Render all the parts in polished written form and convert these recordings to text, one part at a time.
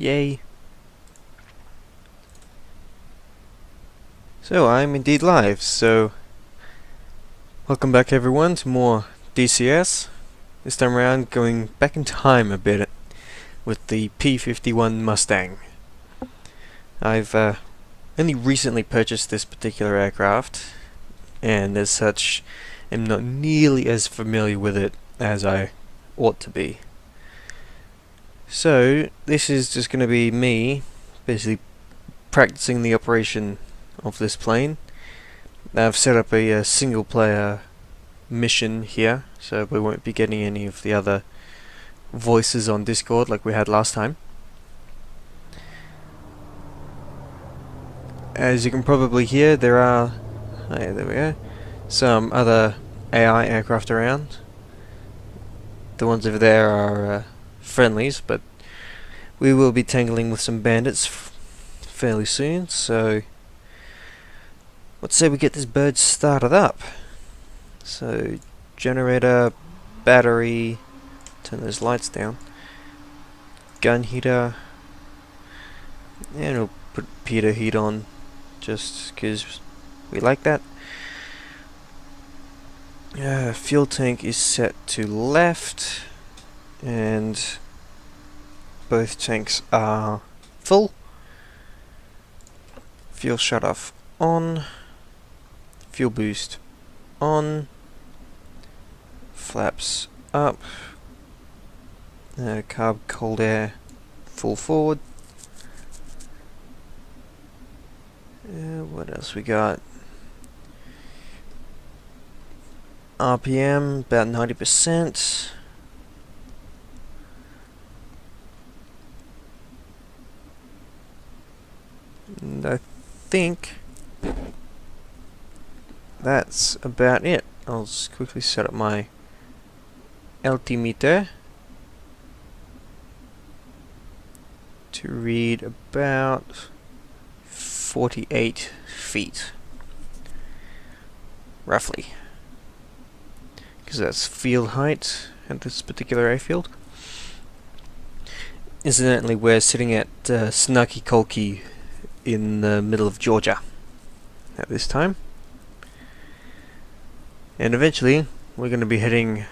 Yay. So I'm indeed live, so welcome back everyone to more DCS. This time around going back in time a bit with the P-51 Mustang. I've only recently purchased this particular aircraft, and as such am not nearly as familiar with it as I ought to be. So this is just going to be me basically practicing the operation of this plane. I've set up a single player mission here, so we won't be getting any of the other voices on Discord like we had last time. As you can probably hear, there are there we go, some other AI aircraft around. The ones over there are friendlies, but we will be tangling with some bandits fairly soon, so let's say we get this bird started up. So generator, battery, turn those lights down, gun heater, and we'll put pitot heat on just because we like that. Fuel tank is set to left, and both tanks are full. Fuel shutoff on, fuel boost on, flaps up, carb cold air full forward. What else we got? RPM about 90%. And I think that's about it. I'll just quickly set up my altimeter to read about 48 feet, roughly, because that's field height at this particular airfield. Incidentally, we're sitting at Snarky Kolky in the middle of Georgia at this time, and eventually we're going to be heading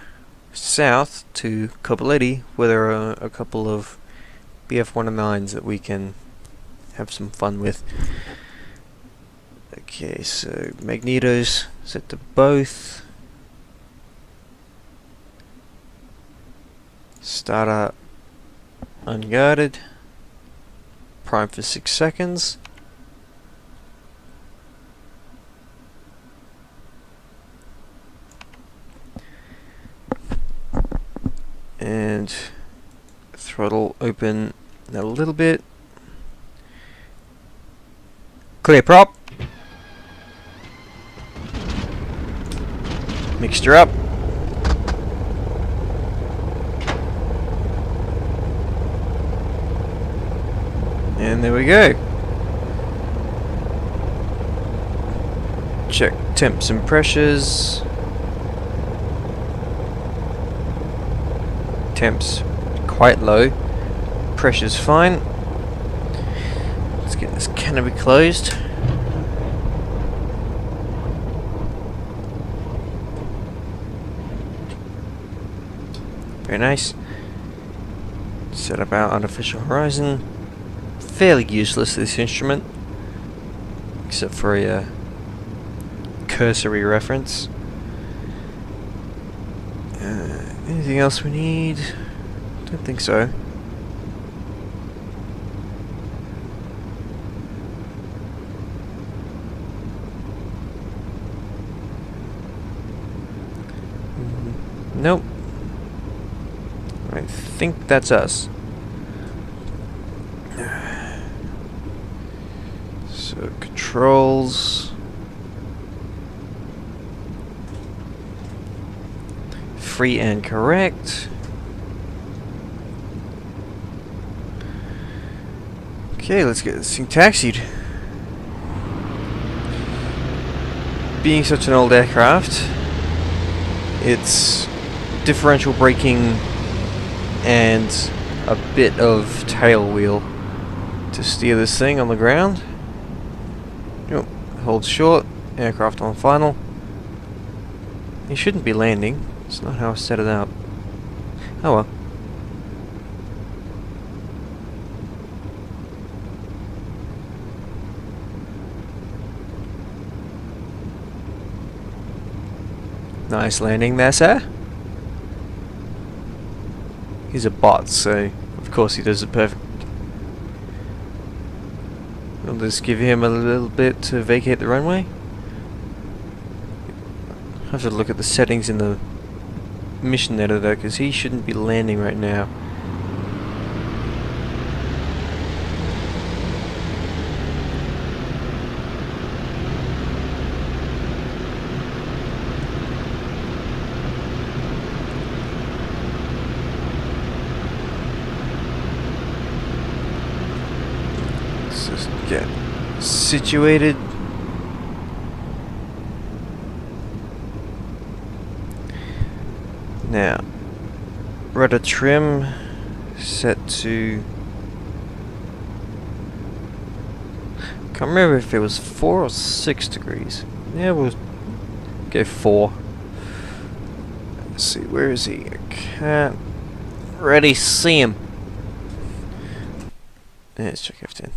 south to Kobaleti, where there are a couple of BF-109s that we can have some fun with. Okay, so magnetos set to both. Starter unguarded. Prime for 6 seconds. And throttle open a little bit. Clear prop. Mixture up. And there we go. Check temps and pressures. Temps quite low. Pressure's fine. Let's get this canopy closed. Very nice. Set up our artificial horizon. Fairly useless, this instrument, except for a cursory reference. Anything else we need? Don't think so. Nope. I think that's us. So controls, free and correct. Okay, let's get this thing taxied. Being such an old aircraft, its differential braking and a bit of tail wheel to steer this thing on the ground. Yep, hold short, aircraft on final. He shouldn't be landing, it's not how I set it up. Oh well. Nice landing there, sir. He's a bot, so of course he does it perfect. I'll just give him a little bit to vacate the runway. I have to look at the settings in the mission editor because he shouldn't be landing right now. Let's just get situated. Now, rudder trim set to, can't remember if it was 4 or 6 degrees. Yeah, we'll go 4. Let's see, where is he? I can't really see him. Let's check F10.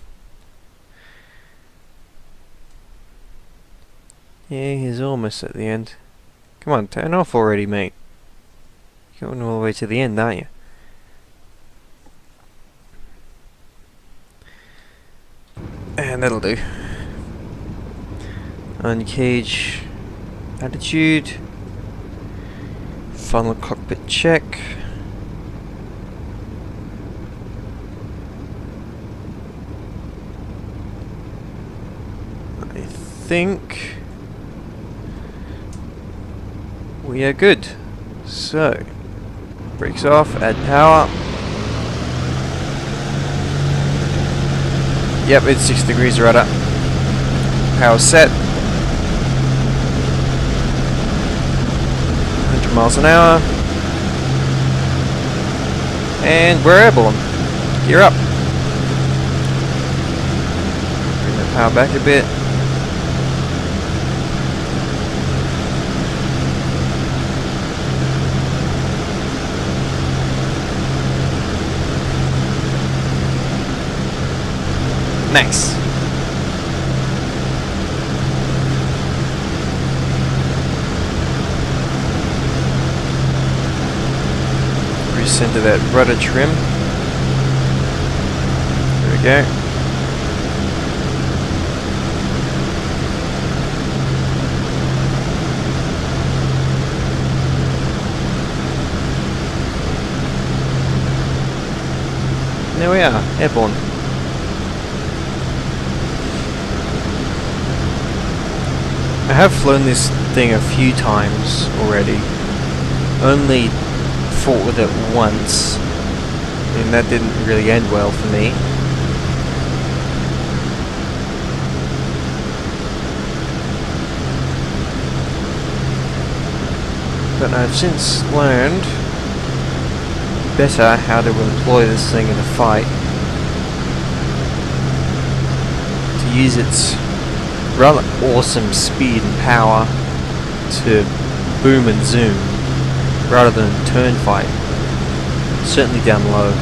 Yeah, he's almost at the end. Come on, turn off already, mate. You're going all the way to the end, aren't you? And that'll do. Uncage attitude. Final cockpit check. I think we are good. So, brakes off, add power. Yep, it's 6 degrees rudder. Power set. 100 miles an hour. And we're airborne. Gear up. Bring the power back a bit. Nice. Recenter that rudder trim. There we go. And there we are, airborne. I have flown this thing a few times already. Only fought with it once, and that didn't really end well for me. But I've since learned better how to employ this thing in a fight. To use its rather awesome speed and power to boom and zoom rather than turn fight, certainly down low.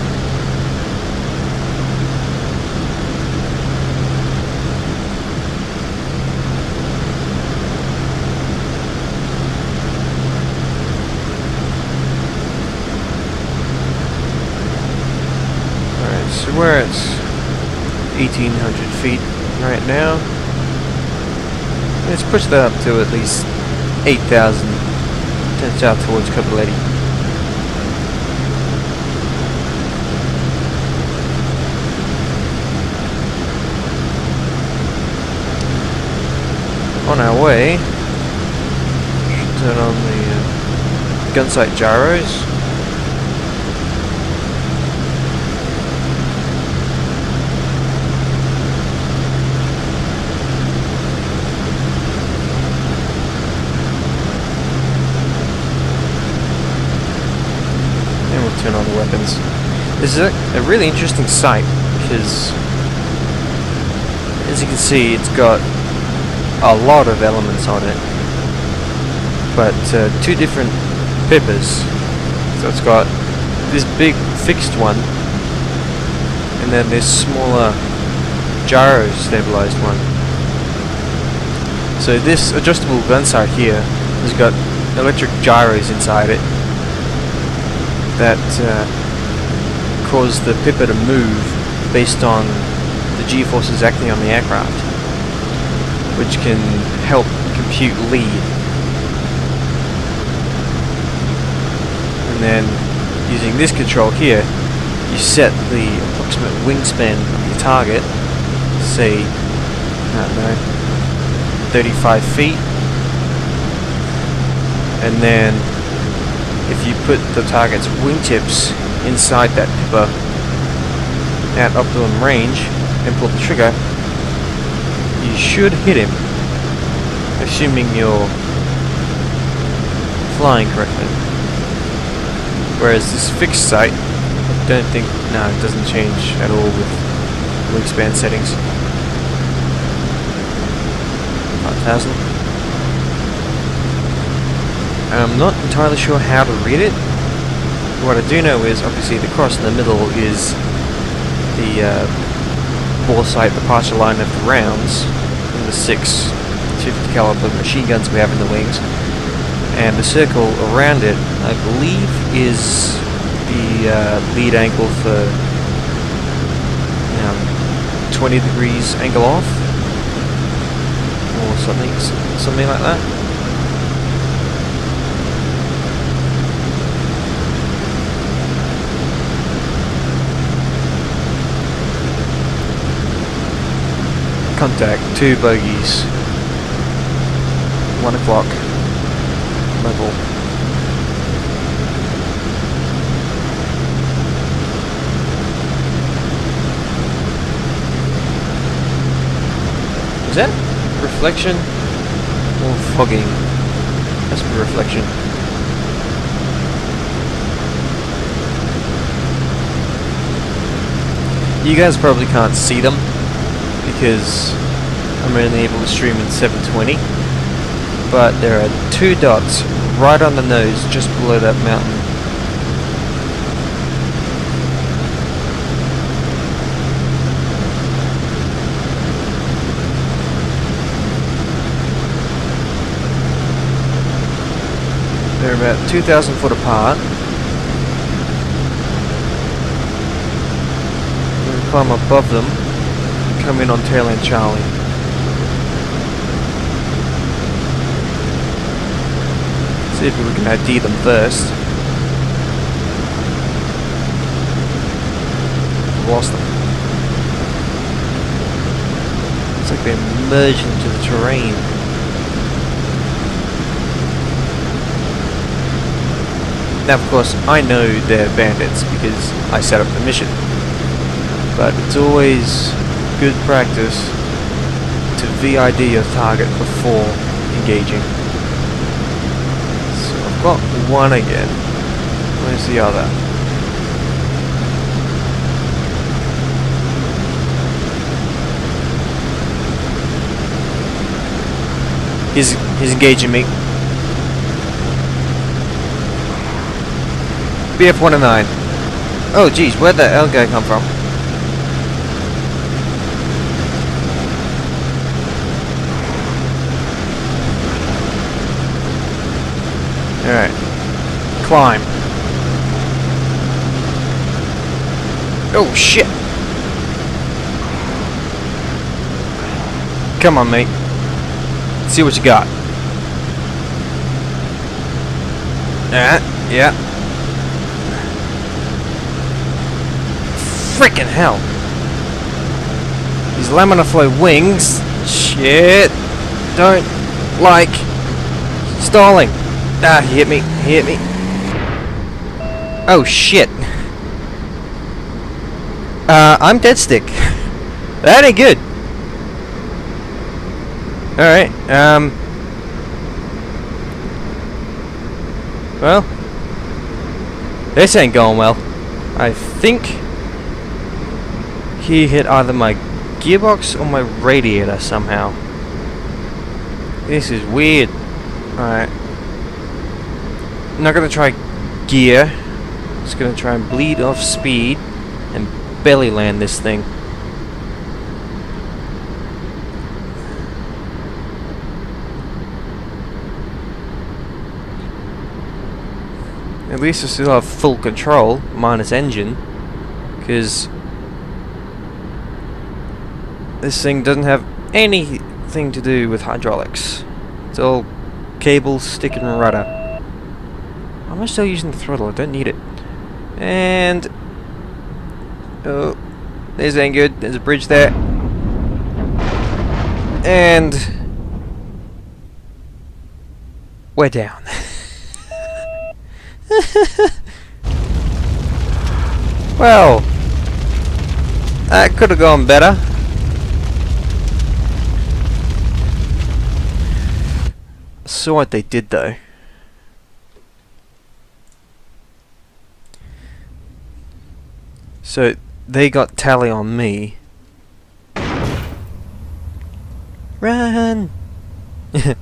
Alright, so we're at 1800 feet right now. Let's push that up to at least 8,000. Turns out towards Copenhagen. On our way, turn on the gun sight gyros. Turn on the weapons. This is a really interesting sight because As you can see, it's got a lot of elements on it, but two different pippers. So it's got this big fixed one, and then this smaller gyro stabilized one. So this adjustable gun sight here has got electric gyros inside it that cause the pipper to move based on the g-forces acting on the aircraft, which can help compute lead. And then using this control here, you set the approximate wingspan of your target, say, I don't know, 35 feet, and then if you put the target's wingtips inside that pipper at optimum range and pull the trigger, you should hit him, assuming you're flying correctly. Whereas this fixed sight, I don't think, no, it doesn't change at all with wingspan settings. 5,000. I'm not entirely sure how to read it. What I do know is, obviously, the cross in the middle is the bore sight departure line of the rounds from the 6 50 caliber machine guns we have in the wings, and the circle around it, I believe, is the lead angle for 20 degrees angle off, or something like that. Contact, 2 bogies, 1 o'clock, level. Is that reflection or fogging? That's a reflection. You guys probably can't see them because I'm only able to stream in 720, but there are 2 dots right on the nose just below that mountain. They're about 2,000 foot apart. We'll climb above them, come in on tail end Charlie. See if we can ID them first. Lost them. It's like they're merged into the terrain. Now, of course, I know they're bandits because I set up the mission, but it's always good practice to VID your target before engaging. So I've got one again. Where's the other? He's engaging me. BF-109. Oh geez, where'd that L guy come from? Alright. Climb. Oh shit! Come on, mate. Let's see what you got. Yeah. Frickin' hell. These laminar flow wings. Shit. Don't like stalling. Ah, he hit me. He hit me. Oh shit. I'm dead stick. That ain't good. Alright, well, this ain't going well. I think he hit either my gearbox or my radiator somehow. This is weird. Alright. I'm not gonna try gear. Just gonna try and bleed off speed and belly land this thing. At least I still have full control, minus engine, because this thing doesn't have anything to do with hydraulics. It's all cable, stick and rudder. Am I still using the throttle? I don't need it. And oh, this ain't good. There's a bridge there. And we're down. Well, that could have gone better. Saw what they did though. So they got tally on me. Run! You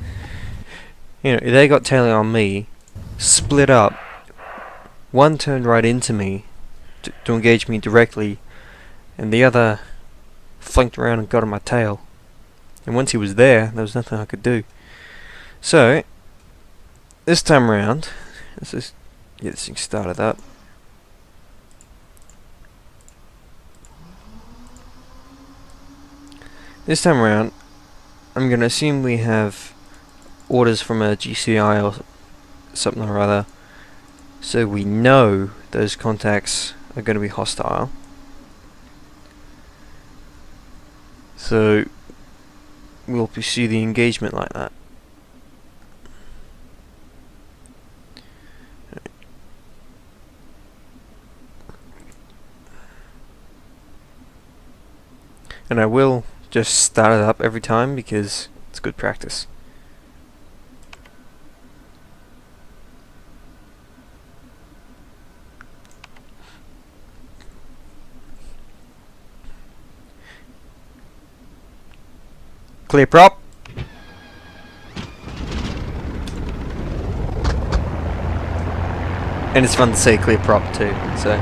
know, they got tally on me, split up. One turned right into me to engage me directly, and the other flanked around and got on my tail. And once he was there was nothing I could do. So this time around, let's just get this thing started up. This time around, I'm going to assume we have orders from a GCI or something or other, so we know those contacts are going to be hostile. So we'll pursue the engagement like that. And I will just start it up every time because it's good practice. Clear prop. And it's fun to say clear prop too, so.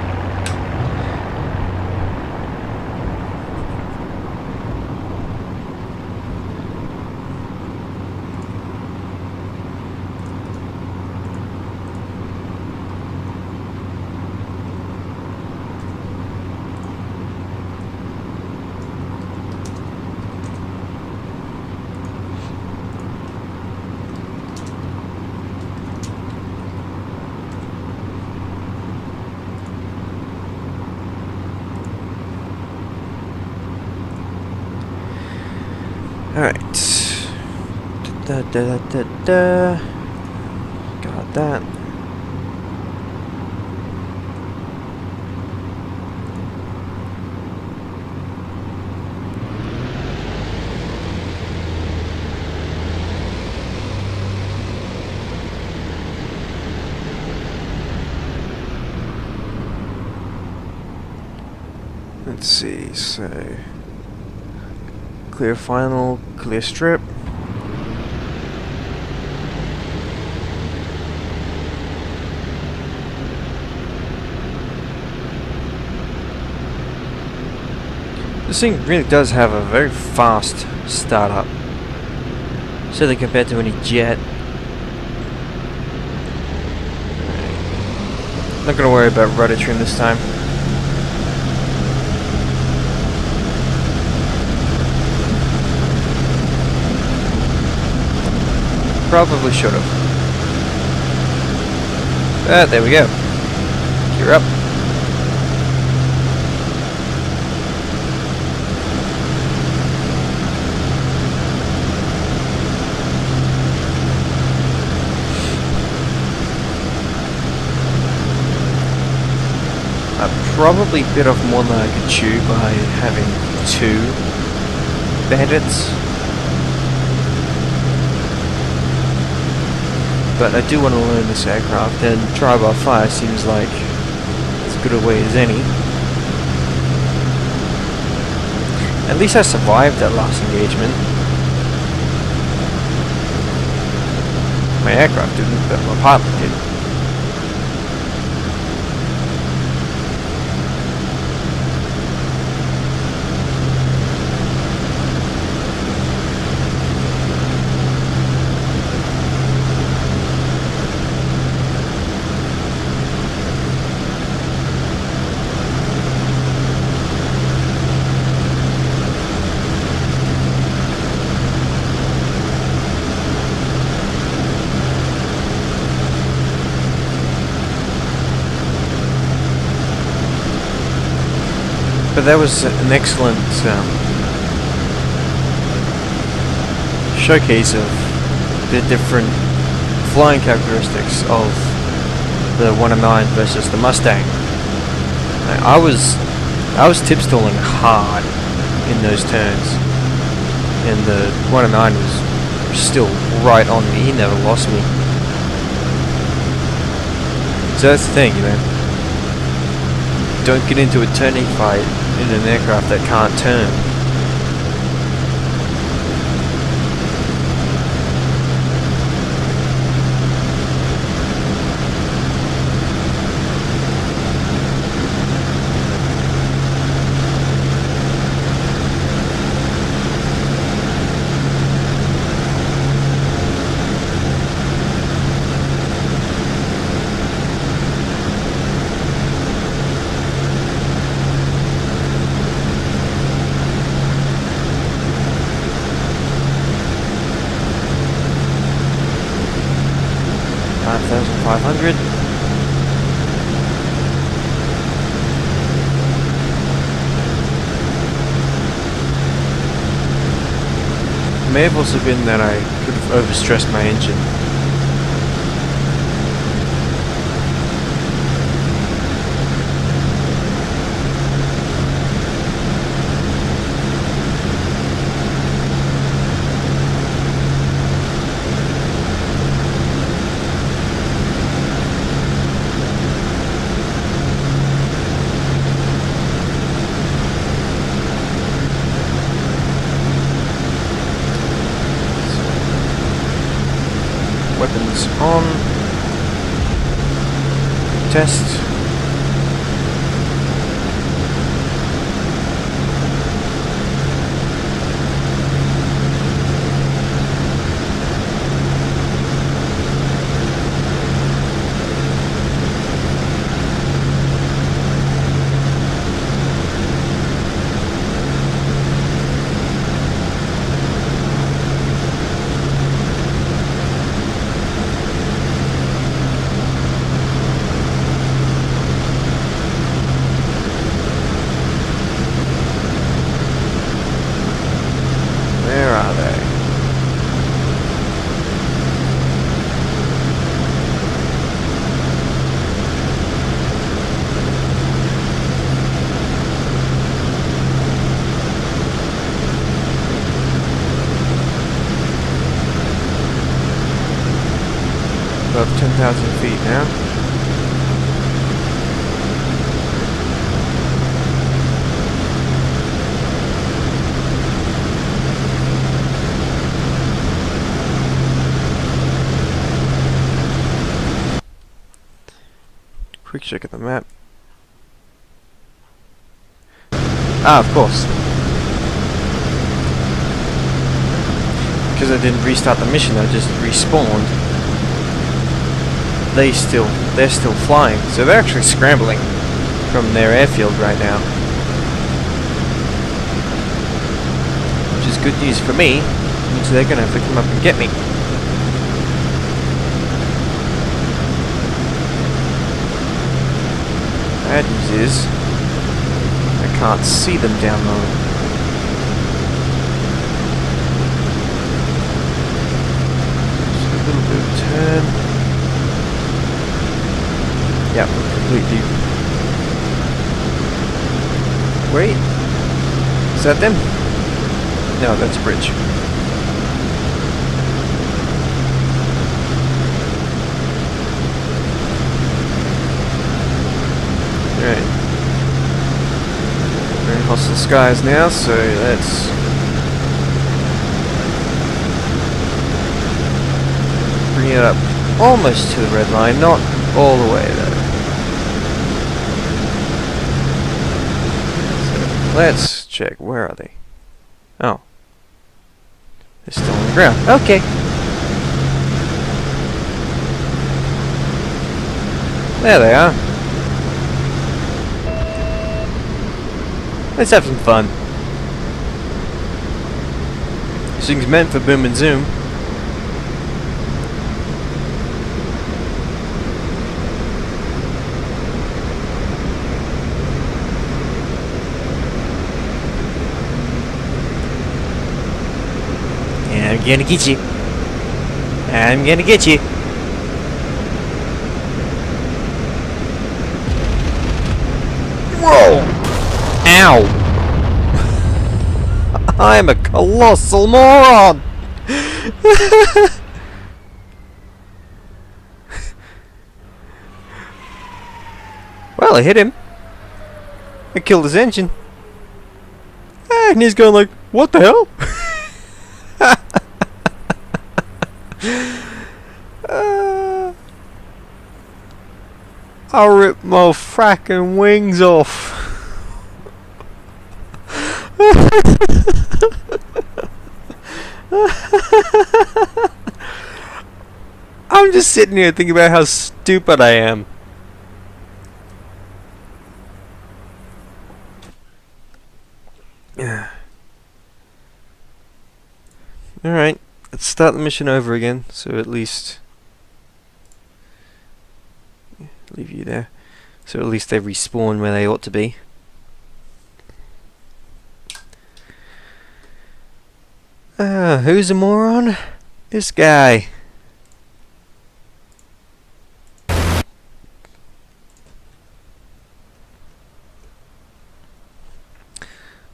Alright. Got that. Let's see, so clear final, clear strip. This thing really does have a very fast startup, certainly compared to any jet. Not gonna worry about rudder trim this time. Probably should have. But there we go. You're up. I probably bit off more than I could chew by having two bandits. But I do want to learn this aircraft, and trial by fire seems like as good a way as any. And least I survived that last engagement. My aircraft didn't, but my pilot did. But that was an excellent showcase of the different flying characteristics of the 109 versus the Mustang. I was tip-stalling hard in those turns, and the 109 was still right on me. He never lost me. So that's the thing, you know. Don't get into a turning fight in an aircraft that can't turn. 5,500. It may have also been that I could have overstressed my engine. Weapons on. Test. Where are they? Above 10,000 feet now. Quick check at the map. Ah, of course. Because I didn't restart the mission, I just respawned. They're still flying, so they're actually scrambling from their airfield right now. Which is good news for me, means they're gonna have to come up and get me. Bad news is, I can't see them down low. Just a little bit of turn. Yep, completely. Wait, is that them? No, that's a bridge. Right. Very hostile the skies now, so let's bring it up almost to the red line, not all the way though. So let's check, where are they? Oh. They're still on the ground. Okay. There they are. Let's have some fun. This thing's meant for boom and zoom. Yeah, I'm gonna get you. I'm gonna get you. Whoa! Ow! I'm a colossal moron! Well, I hit him. I killed his engine. And he's going like, what the hell? I'll rip my fracking wings off. I'm just sitting here thinking about how stupid I am. Alright, let's start the mission over again, so at least leave you there. So at least they respawn where they ought to be. Who's a moron? This guy.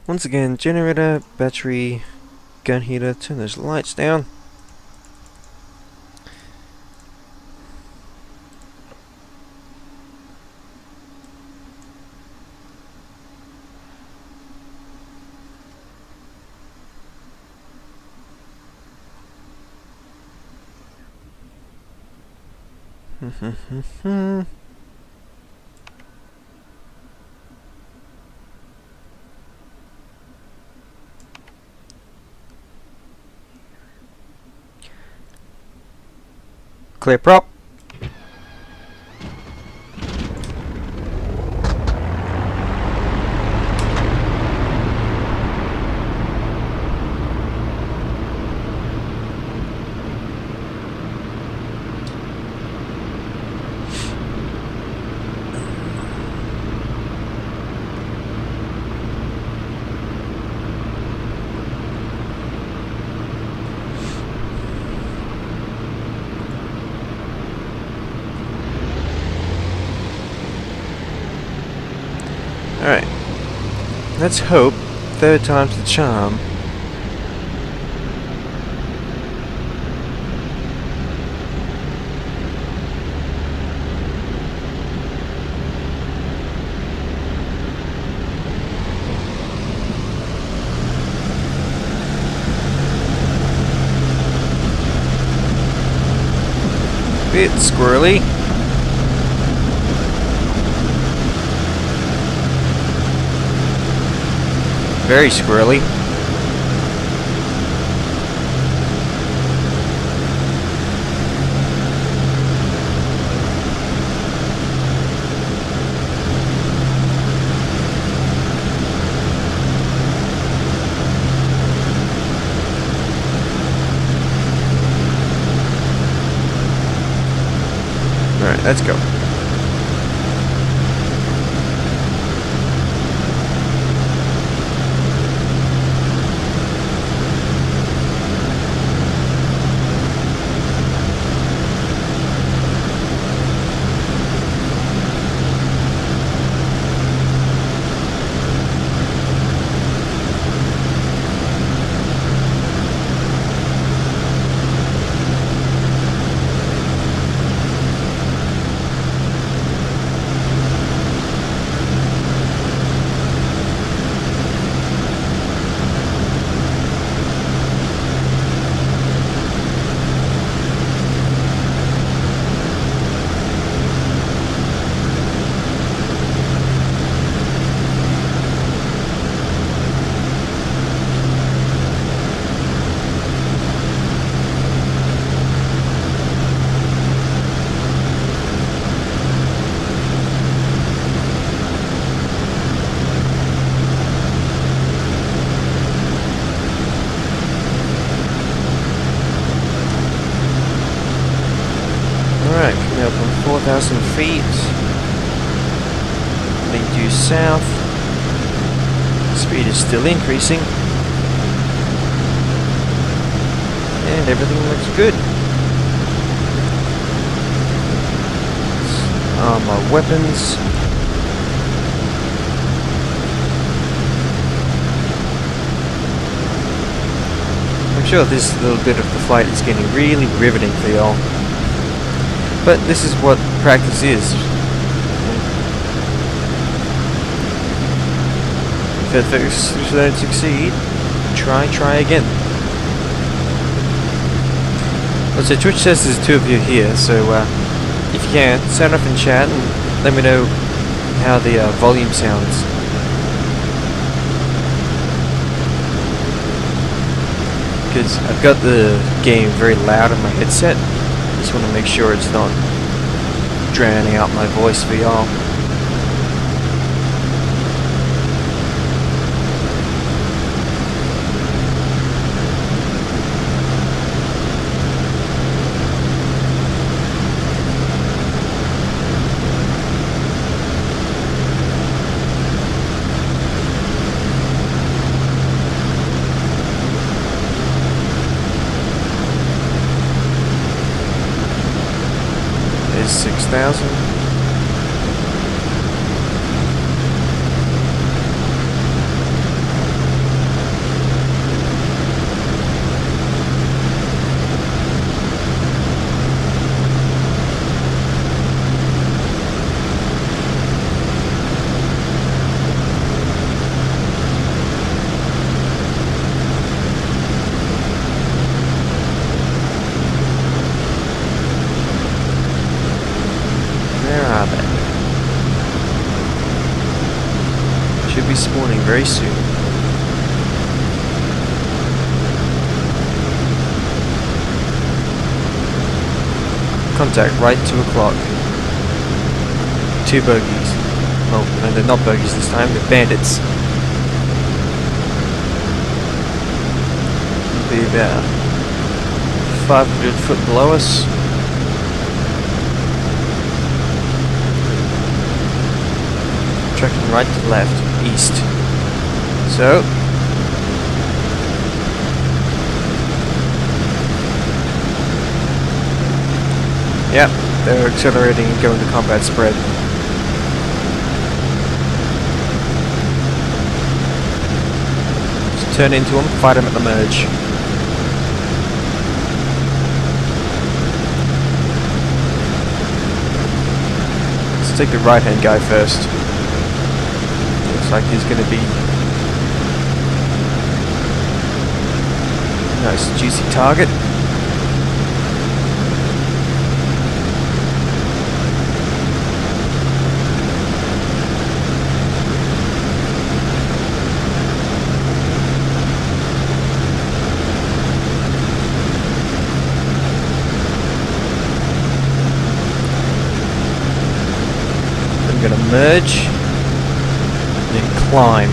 Once again, generator, battery, gun heater, turn those lights down. Clear prop. Alright. Let's hope third time's the charm. Bit squirrely. Very squirrely. Alright, let's go. 1,000 feet. Heading due south. Speed is still increasing. And everything looks good. My weapons. I'm sure this little bit of the flight is getting really riveting for y'all. But this is what practice is. If at first you don't succeed, try again. Also, Twitch says there's 2 of you here, so if you can, sound off in chat and let me know how the volume sounds. Because I've got the game very loud on my headset. Just want to make sure it's not drowning out my voice for y'all. There's 6,000. Should be spawning very soon. Contact right 2 o'clock. 2 bogies. Oh, no, they're not bogies this time, they're bandits. Be about 500 foot below us. Tracking right to left, east. So, yep, they're accelerating and going to combat spread. Just turn into them, fight them at the merge. Let's take the right hand guy first. Looks like he's going to be a nice juicy target. I'm going to merge. Then climb.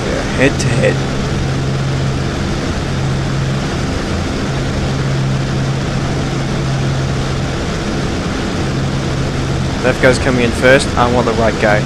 Yeah, head to head. Left guy's coming in first. I want the right guy.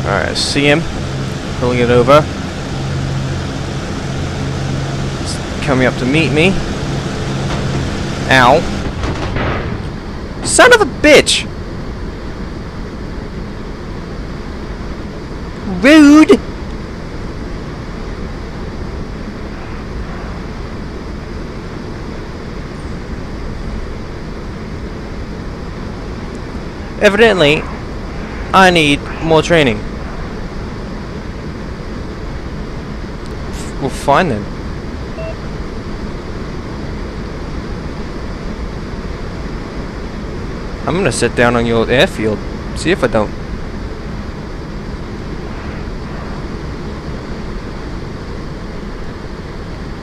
Alright, I see him. Pulling it over. He's coming up to meet me. Ow. Son of a bitch! Rude! Evidently, I need more training. Well, fine then. I'm gonna sit down on your airfield. See if I don't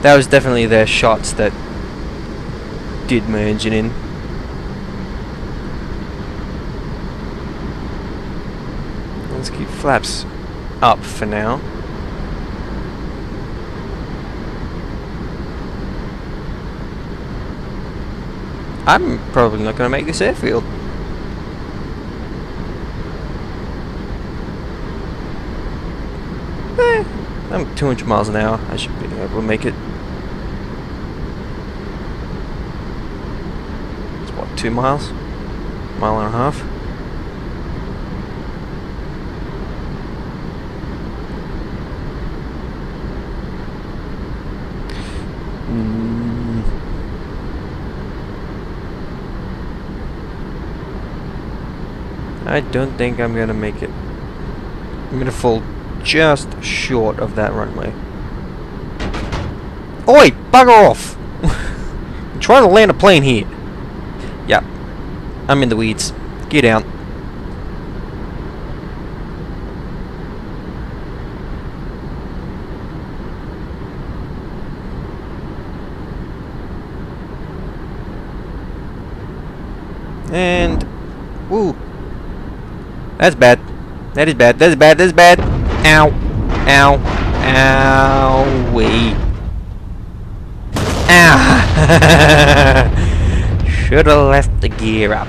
That was definitely their shots that did my engine in. Let's keep flaps up for now. I'm probably not going to make this airfield. I'm 200 miles an hour. I should be able to make it. It's what, 2 miles? Mile and a half? I don't think I'm gonna make it. I'm gonna fall just short of that runway. Oi! Bugger off! I'm trying to land a plane here. Yep. I'm in the weeds. Get down. And... woo! That's bad. That is bad. That is bad. That is bad. Ow. Ow. Ow. Wait. Ow. Should have left the gear up.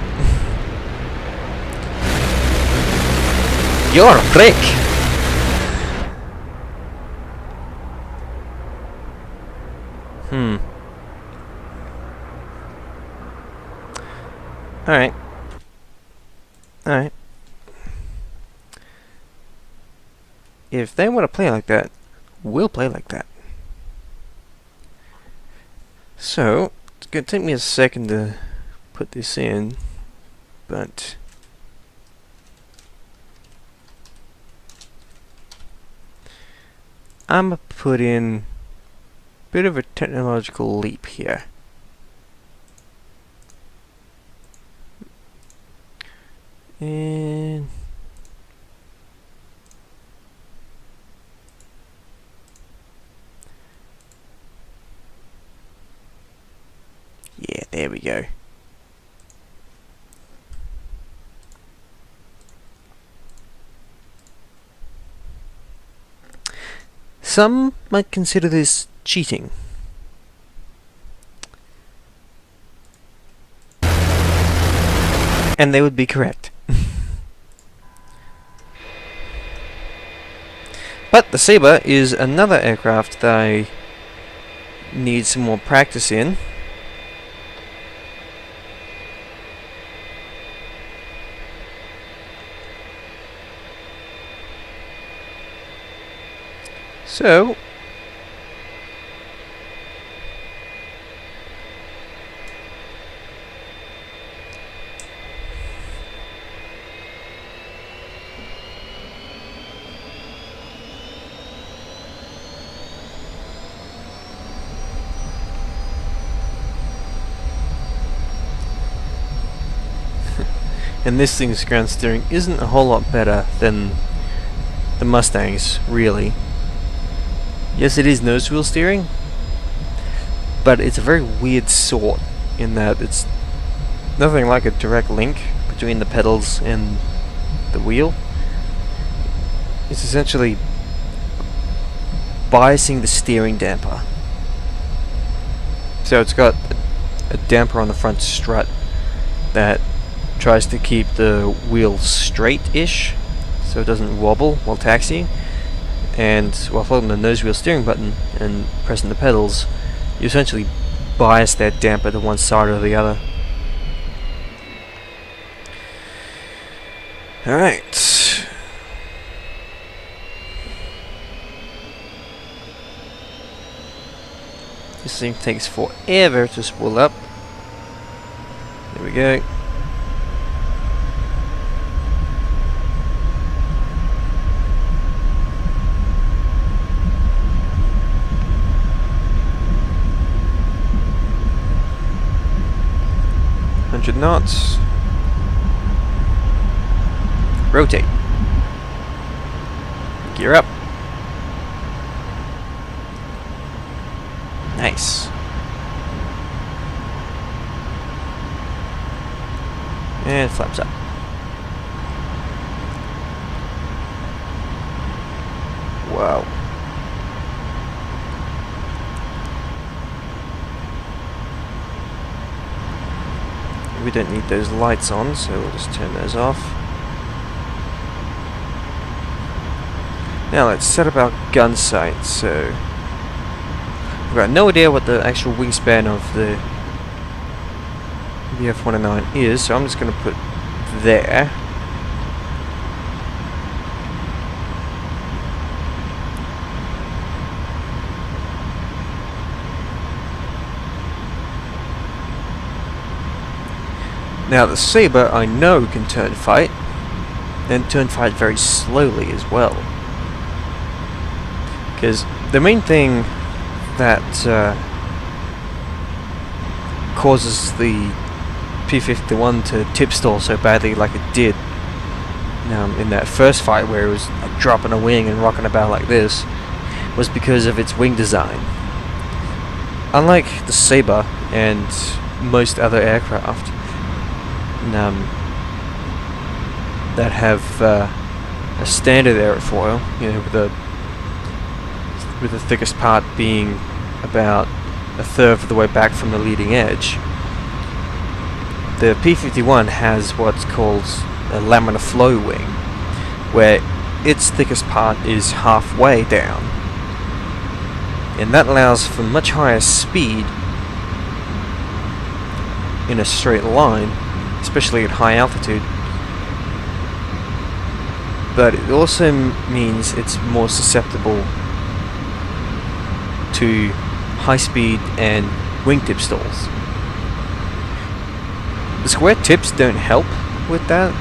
You're a prick. Alright. Alright. If they want to play like that, we'll play like that. So, it's going to take me a second to put this in, but I'm going to put in a bit of a technological leap here. And yeah, there we go. Some might consider this cheating. And they would be correct. But the Sabre is another aircraft that I need some more practice in. So, and this thing's ground steering isn't a whole lot better than the Mustang's, really. Yes, it is nose wheel steering, but it's a very weird sort in that it's nothing like a direct link between the pedals and the wheel. It's essentially biasing the steering damper. So it's got a damper on the front strut that tries to keep the wheel straight-ish so it doesn't wobble while taxiing. And while holding the nose wheel steering button and pressing the pedals, you essentially bias that damper to one side or the other. Alright. This thing takes forever to spool up. There we go. Knots. Rotate. Gear up. And flaps up. Wow. We don't need those lights on, so we'll just turn those off. Now let's set up our gun sight. So I've got no idea what the actual wingspan of the F-109 is, so I'm just going to put there. Now the Sabre I know can turn fight, and turn fight very slowly as well. Because the main thing that causes the P-51 to tip stall so badly like it did in that first fight where it was like dropping a wing and rocking about like this was because of its wing design. Unlike the Sabre and most other aircraft that have a standard airfoil, you know, with the thickest part being about a third of the way back from the leading edge. The P-51 has what's called a laminar flow wing, where its thickest part is halfway down, and that allows for much higher speed in a straight line, especially at high altitude. But it also means it's more susceptible to high speed and wingtip stalls. The square tips don't help with that,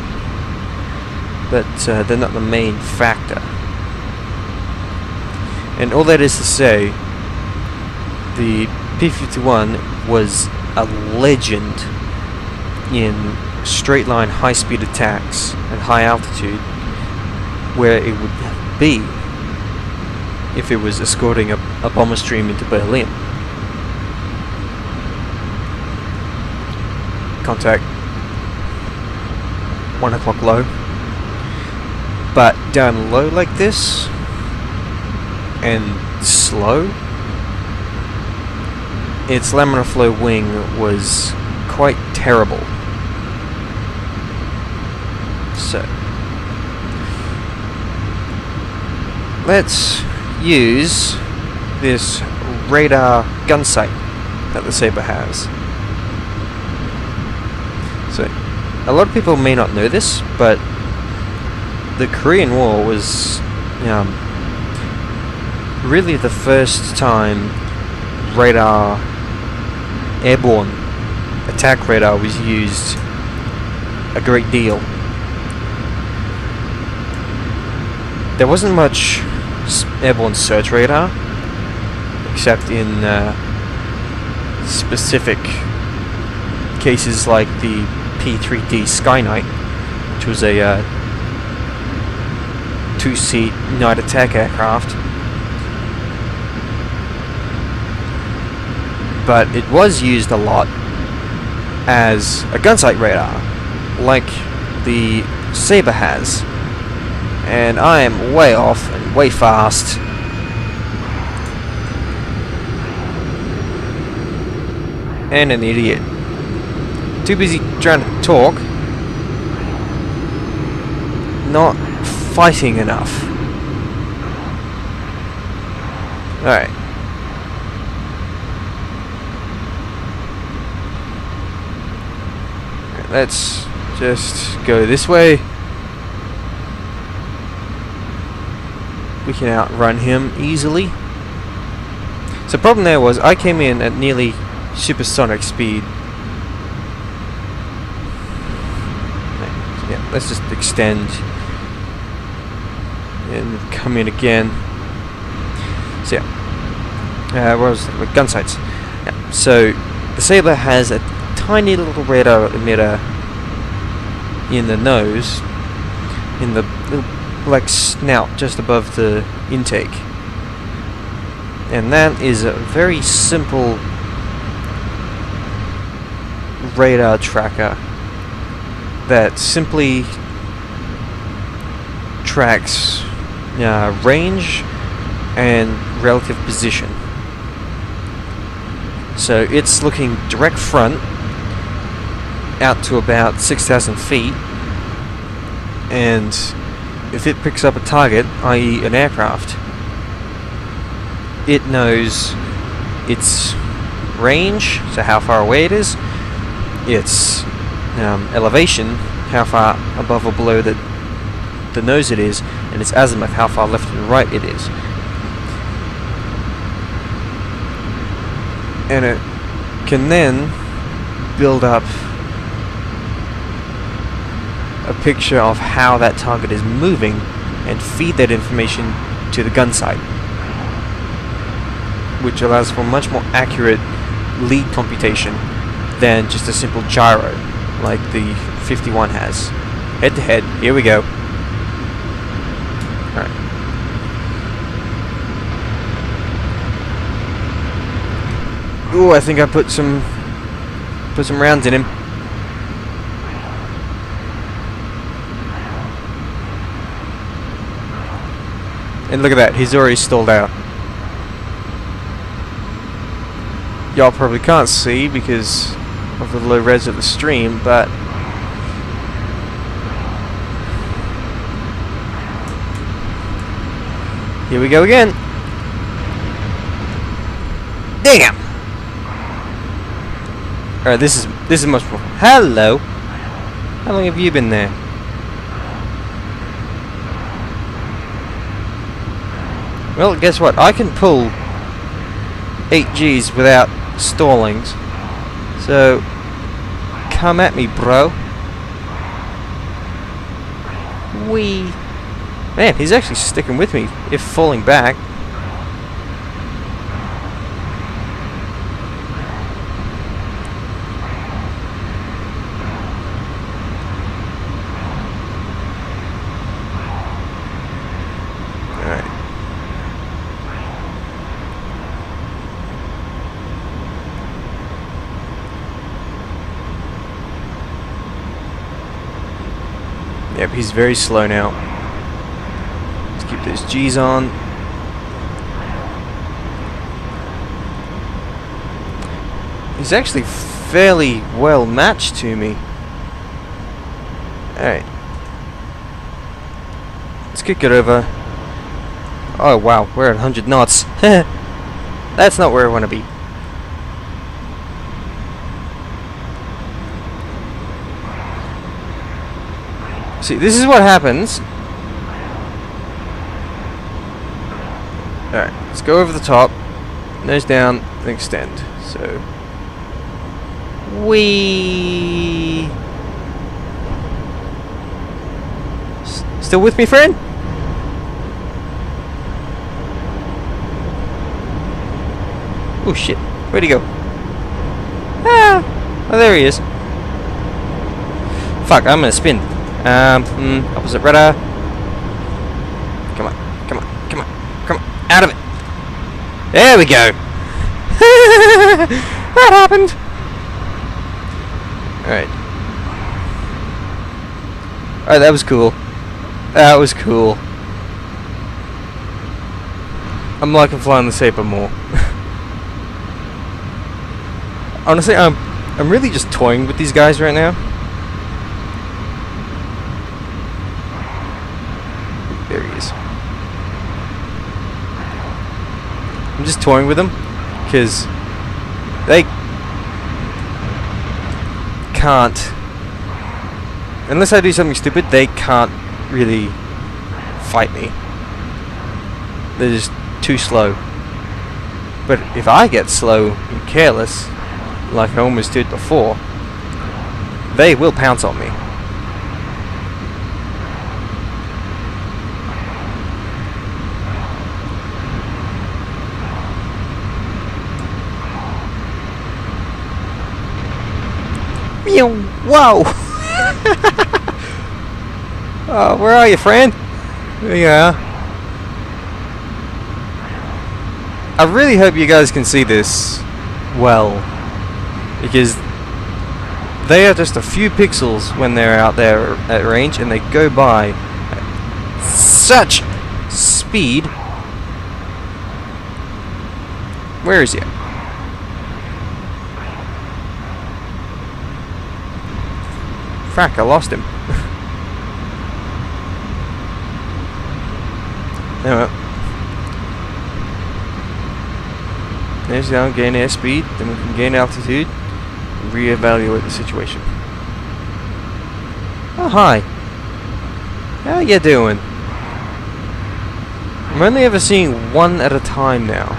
but they're not the main factor. And all that is to say, the P-51 was a legend in straight line high speed attacks at high altitude, where it would be if it was escorting a bomber stream into Berlin. Contact 1 o'clock low. But down low like this and slow, its laminar flow wing was quite terrible. So let's use this radar gun sight that the Sabre has. So a lot of people may not know this, but the Korean War was really the first time radar, airborne attack radar, was used a great deal. There wasn't much airborne search radar, except in specific cases like the P-3D Skynight, which was a two-seat night attack aircraft. But it was used a lot as a gunsight radar, like the Sabre has. And I am way off and way fast. And an idiot. Too busy trying to talk, not fighting enough. Alright. Let's just go this way. We can outrun him easily. So the problem there was I came in at nearly supersonic speed. Yeah, let's just extend and come in again. So yeah, what was it? Gun sights. Yeah. So the Sabre has a tiny little radar emitter in the nose, in the little black snout just above the intake, and that is a very simple radar tracker that simply tracks range and relative position. So it's looking direct front out to about 6,000 feet, and if it picks up a target, i.e. an aircraft, it knows its range, so how far away it is, its elevation, how far above or below the nose it is, and its azimuth, how far left and right it is. And it can then build up a picture of how that target is moving and feed that information to the gun sight, which allows for much more accurate lead computation than just a simple gyro like the 51 has. Head to head, here we go. Alright. Ooh, I think I put some rounds in him. And look at that, he's already stalled out. Y'all probably can't see because of the low res of the stream, but here we go again. Damn! Alright, this is much more. Hello! How long have you been there? Well, guess what? I can pull 8 Gs without stallings. So, come at me, bro. Wee. Man, he's actually sticking with me, if falling back. Yep, he's very slow now. Let's keep those G's on. He's actually fairly well matched to me. Alright. Let's kick it over. Oh wow, we're at 100 knots. That's not where I want to be. See, this is what happens. Alright, let's go over the top. Nose down and extend. So, wee. Still with me, friend? Oh shit, where'd he go? Ah! Oh, there he is. Fuck, I'm gonna spin. Opposite rudder. Come on, come on, come on, come on, out of it. There we go. That happened. Alright. Alright, that was cool. That was cool. I'm liking flying the Saber more. Honestly, I'm really just toying with these guys right now. There he is. I'm just toying with them because they can't, unless I do something stupid, they can't really fight me. They're just too slow. But if I get slow and careless, like I almost did before, they will pounce on me. Whoa! Where are you, friend? There you are. I really hope you guys can see this well, because They are just a few pixels when they're out there at range, and they go by at such speed. Where is he? Frack, I lost him. Anyway. There's down, gain airspeed, then we can gain altitude, and reevaluate the situation. Oh, hi. How you doing? I'm only ever seeing one at a time now.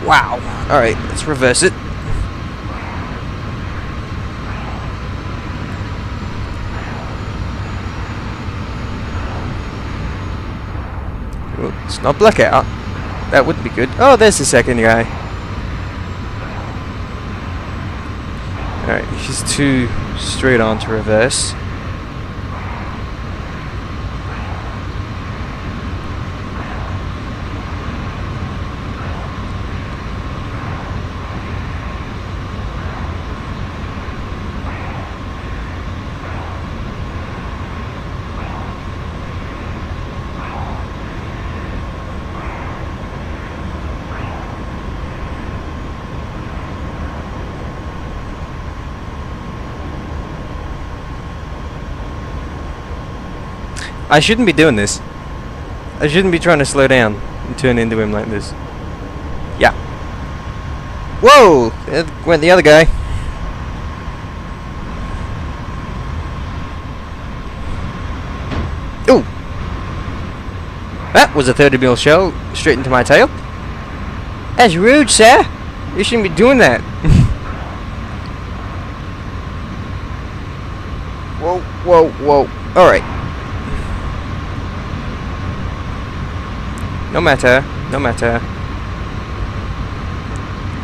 Wow. Alright, let's reverse it. Ooh, it's not blackout. That would be good. Oh, there's the second guy. Alright, he's too straight on to reverse. I shouldn't be doing this. I shouldn't be trying to slow down and turn into him like this. Yeah. Whoa! There went the other guy. Ooh! That was a 30 mil shell straight into my tail. That's rude, sir. You shouldn't be doing that. Whoa, whoa, whoa. Alright. No matter, no matter.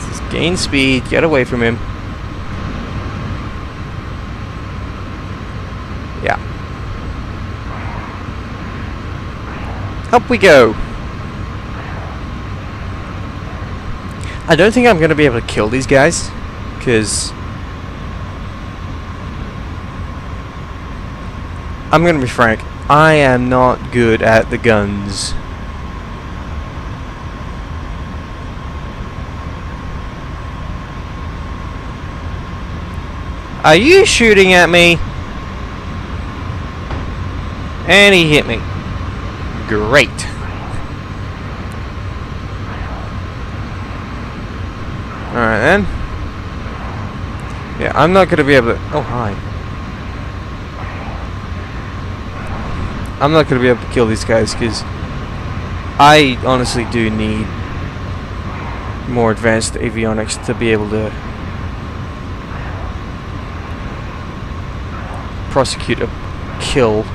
Just gain speed, get away from him. Yeah. Up we go. I don't think I'm going to be able to kill these guys, because I'm going to be frank, I am not good at the guns. Are you shooting at me? And he hit me. Great. Alright then. Yeah, I'm not going to be able to... Oh, hi. I'm not going to be able to kill these guys because I honestly do need more advanced avionics to be able to prosecute a kill.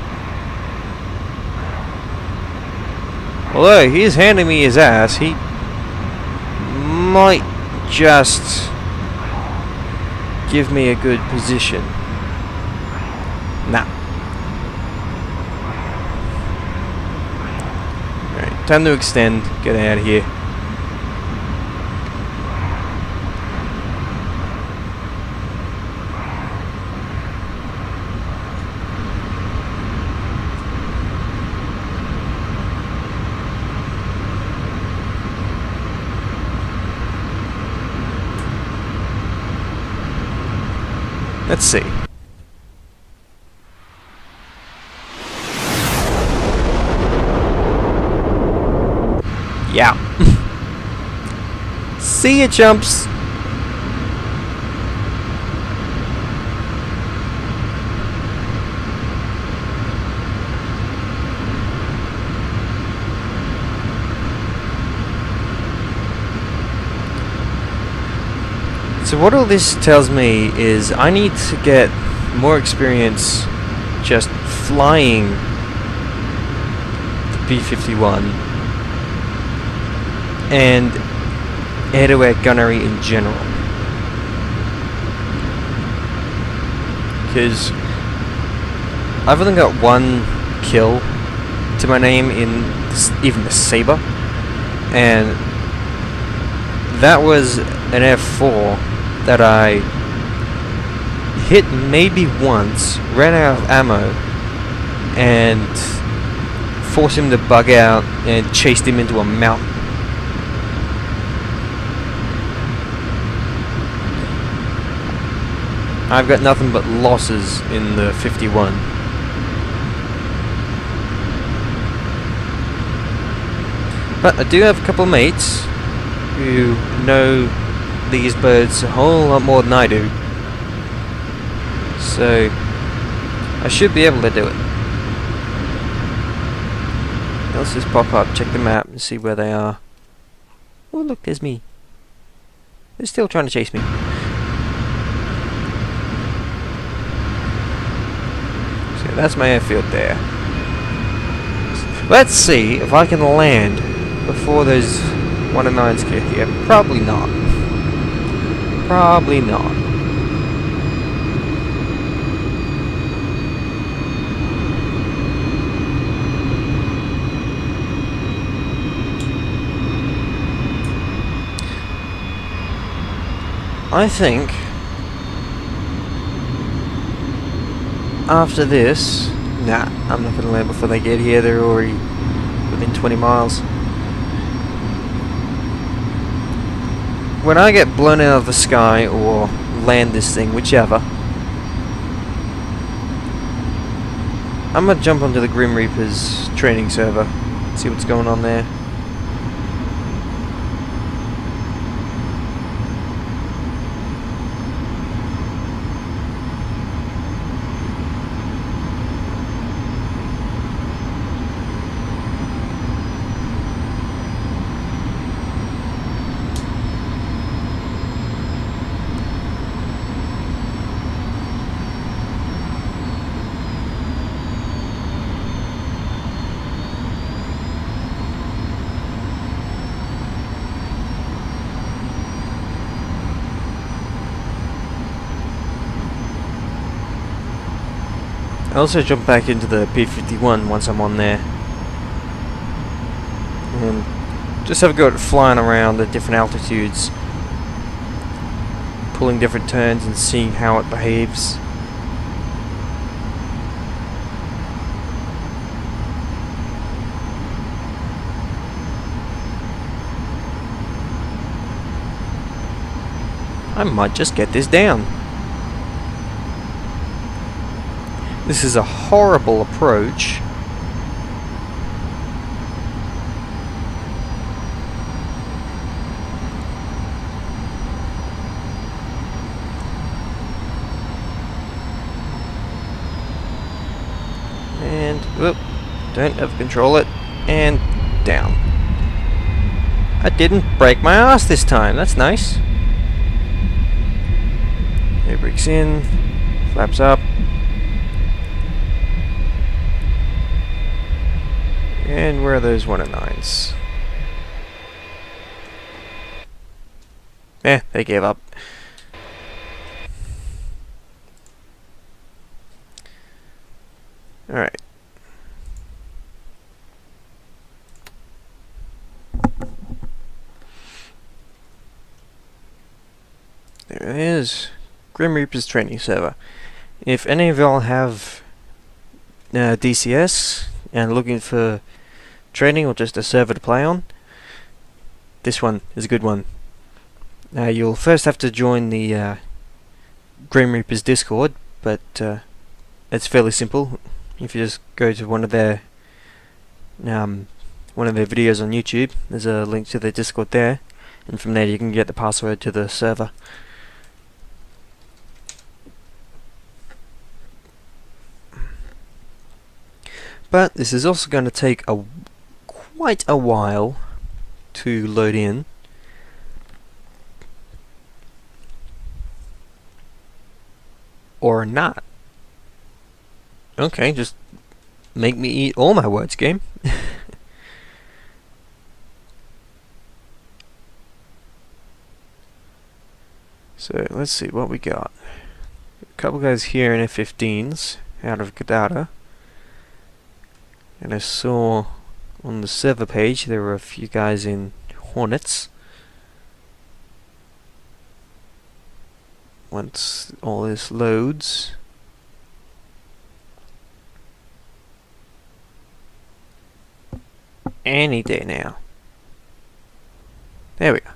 Although he's handing me his ass, he might just give me a good position. Nah. Alright, time to extend, get out of here. Let's see. Yeah. See ya, chumps. So what all this tells me is I need to get more experience just flying the B-51 and air-to-air gunnery in general. Because I've only got one kill to my name in even the Sabre, and that was an F4 that I hit maybe once, ran out of ammo, and forced him to bug out and chased him into a mountain. I've got nothing but losses in the 51. But I do have a couple of mates who know these birds a whole lot more than I do. So I should be able to do it. Let's just pop up, check the map and see where they are. Oh look, there's me. They're still trying to chase me. So that's my airfield there. Let's see if I can land before those 109s get here. Probably not. Probably not. I think after this, nah, I'm not gonna land before they get here. They're already within 20 miles. When I get blown out of the sky or land this thing, whichever, I'm gonna jump onto the Grim Reaper's training server, see what's going on there. I also jump back into the P-51 once I'm on there, and just have a go at flying around at different altitudes, pulling different turns and seeing how it behaves. I might just get this down. This is a horrible approach. And, whoop, don't over-control it, and down. I didn't break my ass this time, that's nice. Air brakes in, flaps up. And where are those 109s? They gave up. Alright. There it is. Grim Reaper's training server. If any of y'all have DCS and looking for training or just a server to play on, this one is a good one. You'll first have to join the Grim Reaper's Discord, but it's fairly simple. If you just go to one of their videos on YouTube, there's a link to their Discord there, and from there you can get the password to the server. But this is also going to take quite a while to load in. Or not. Okay, just make me eat all my words, game. So let's see what we got. A couple guys here in F-15s out of Gadada. And I saw on the server page there were a few guys in Hornets. Once all this loads, any day now. There we go.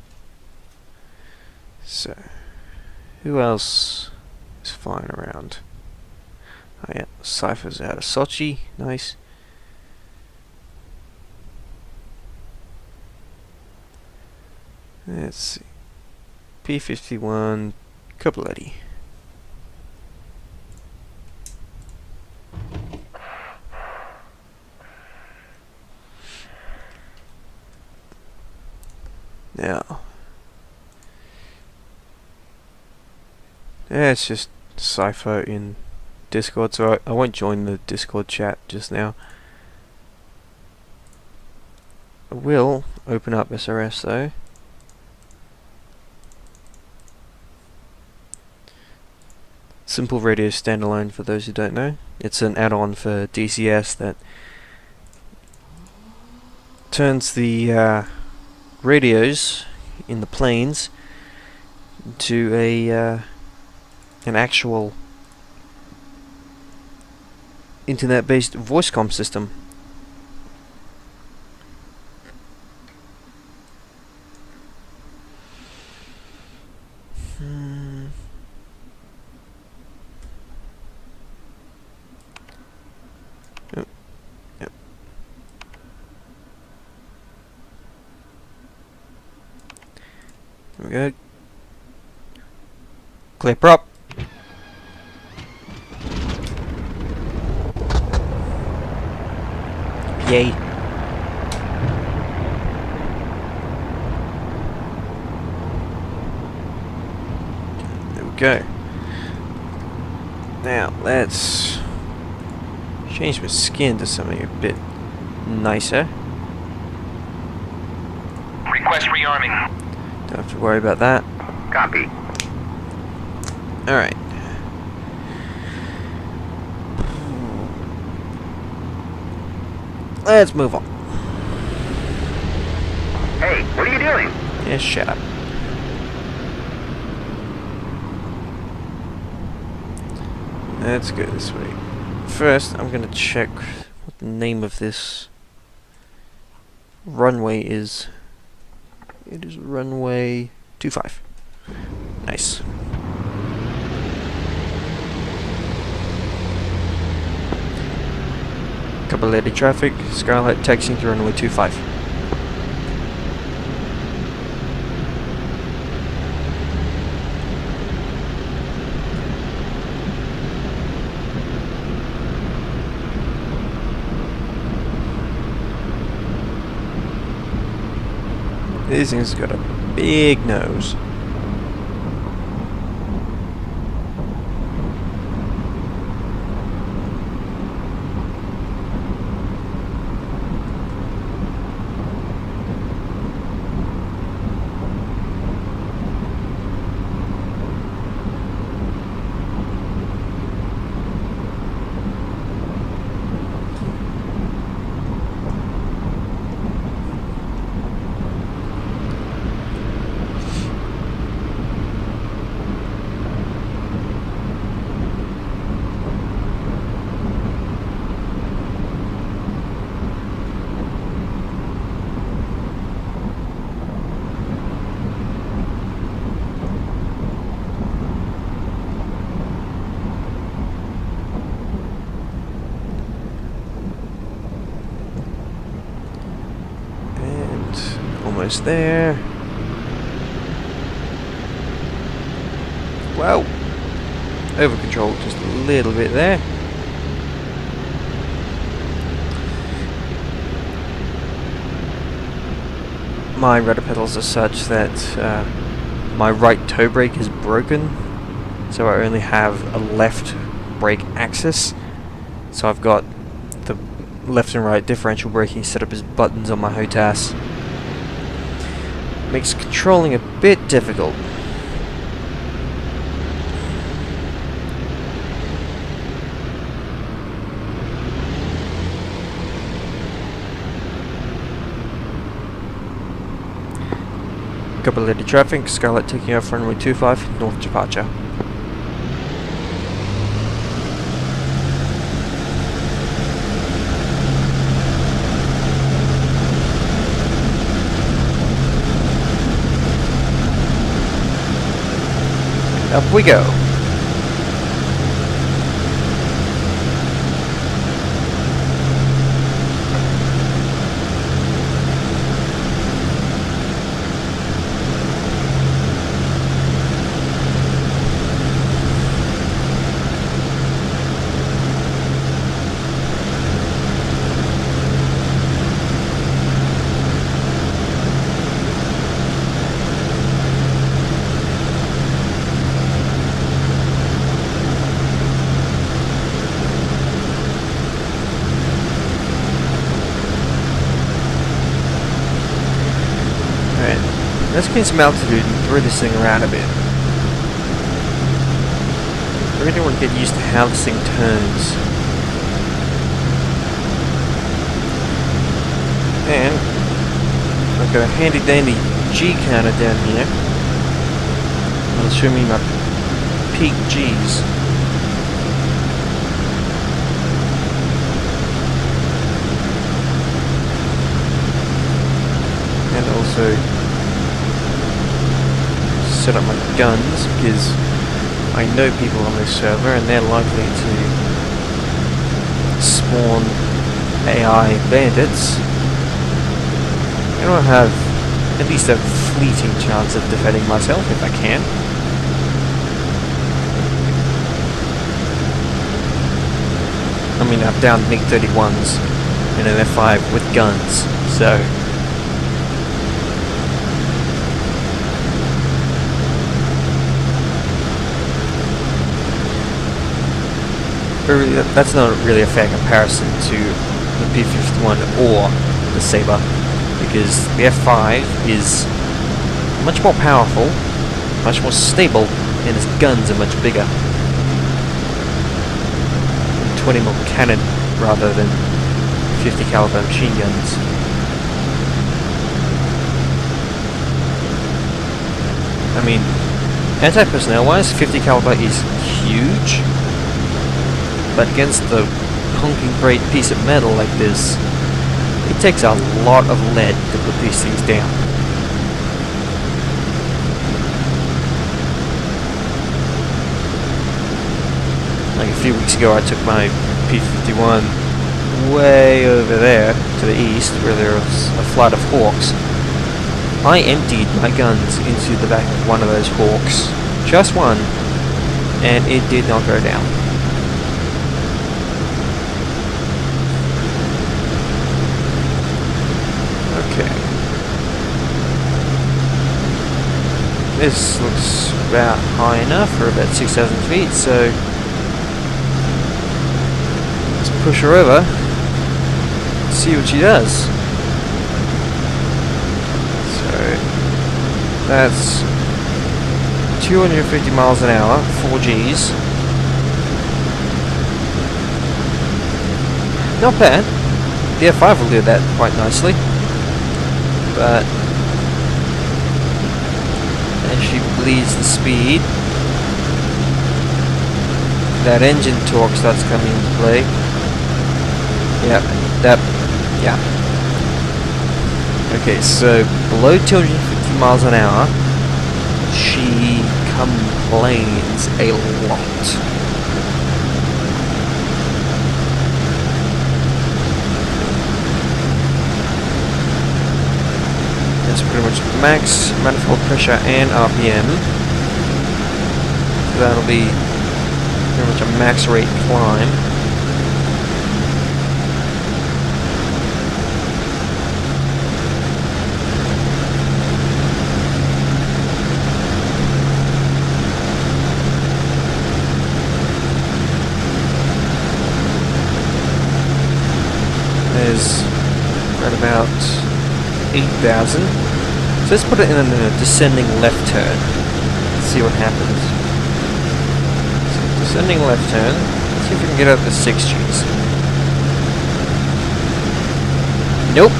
So, who else is flying around? Oh yeah, Cypher's out of Sochi. Nice. Let's see. P-51 Coupletti. Now, yeah, it's just Cypher in Discord, so I won't join the Discord chat just now. I will open up SRS though. Simple Radio Standalone, for those who don't know. It's an add-on for DCS that turns the radios in the planes to an actual internet-based voice comm system. There we go. Clear prop. Yay. There we go. Now let's change my skin to something a bit nicer. Request rearming. Don't have to worry about that. Copy. Alright. Let's move on. Hey, what are you doing? Yeah, shut up. Let's go this way. First, I'm gonna check what the name of this runway is. It is runway 25. Nice. Coupletti traffic, Skylight taxiing to runway 25. This thing's got a big nose. Almost there. Wow. Over control just a little bit there. My rudder pedals are such that my right toe brake is broken, so I only have a left brake axis. So I've got the left and right differential braking set up as buttons on my HOTAS. Makes controlling a bit difficult. Couple of traffic, Scarlet taking off runway 25, north departure. Up we go. Let's gain some altitude and throw this thing around a bit. I really want to get used to how this thing turns. And I've got a handy dandy G counter down here. It'll show me my peak Gs. And also set up my guns, because I know people on this server and they're likely to spawn AI bandits, and I'll have at least a fleeting chance of defending myself if I can. I mean, I've downed MiG-31s in an F5 with guns, so that's not really a fair comparison to the P-51 or the Sabre, because the F5 is much more powerful, much more stable, and its guns are much bigger. 20mm cannon rather than 50 caliber machine guns. I mean, anti-personnel wise, 50 caliber is huge. But against the honking great piece of metal like this, it takes a lot of lead to put these things down. Like a few weeks ago I took my P-51 way over there to the east where there was a flood of Hawks. I emptied my guns into the back of one of those Hawks, just one, and it did not go down. Okay. This looks about high enough for about 6,000 feet, so let's push her over, see what she does. So that's 250 miles an hour, 4 Gs. Not bad. The F5 will do that quite nicely. But as she bleeds the speed, that engine torque starts coming into play. Yeah. Okay, so below 250 miles an hour, she complains a lot. That's pretty much max manifold pressure and RPM. So that'll be pretty much a max rate climb. There's right about 8,000. So let's put it in a descending left turn. Let's see what happens. So descending left turn. Let's see if we can get up to 6 Gs. Nope.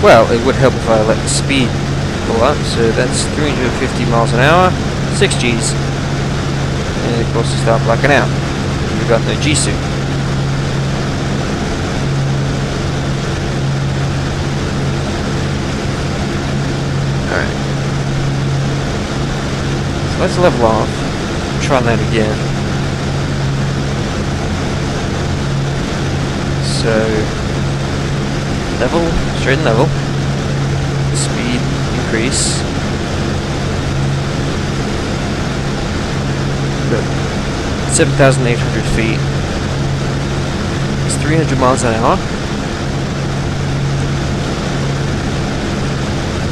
Well, it would help if I let the speed go up, so that's 350 miles an hour, 6 Gs, and of course you start blacking out. You've got no G-suit. Alright. So let's level off. Try that again. So, level, straight and level. Speed increase. Good. 7,800 feet. It's 300 miles an hour.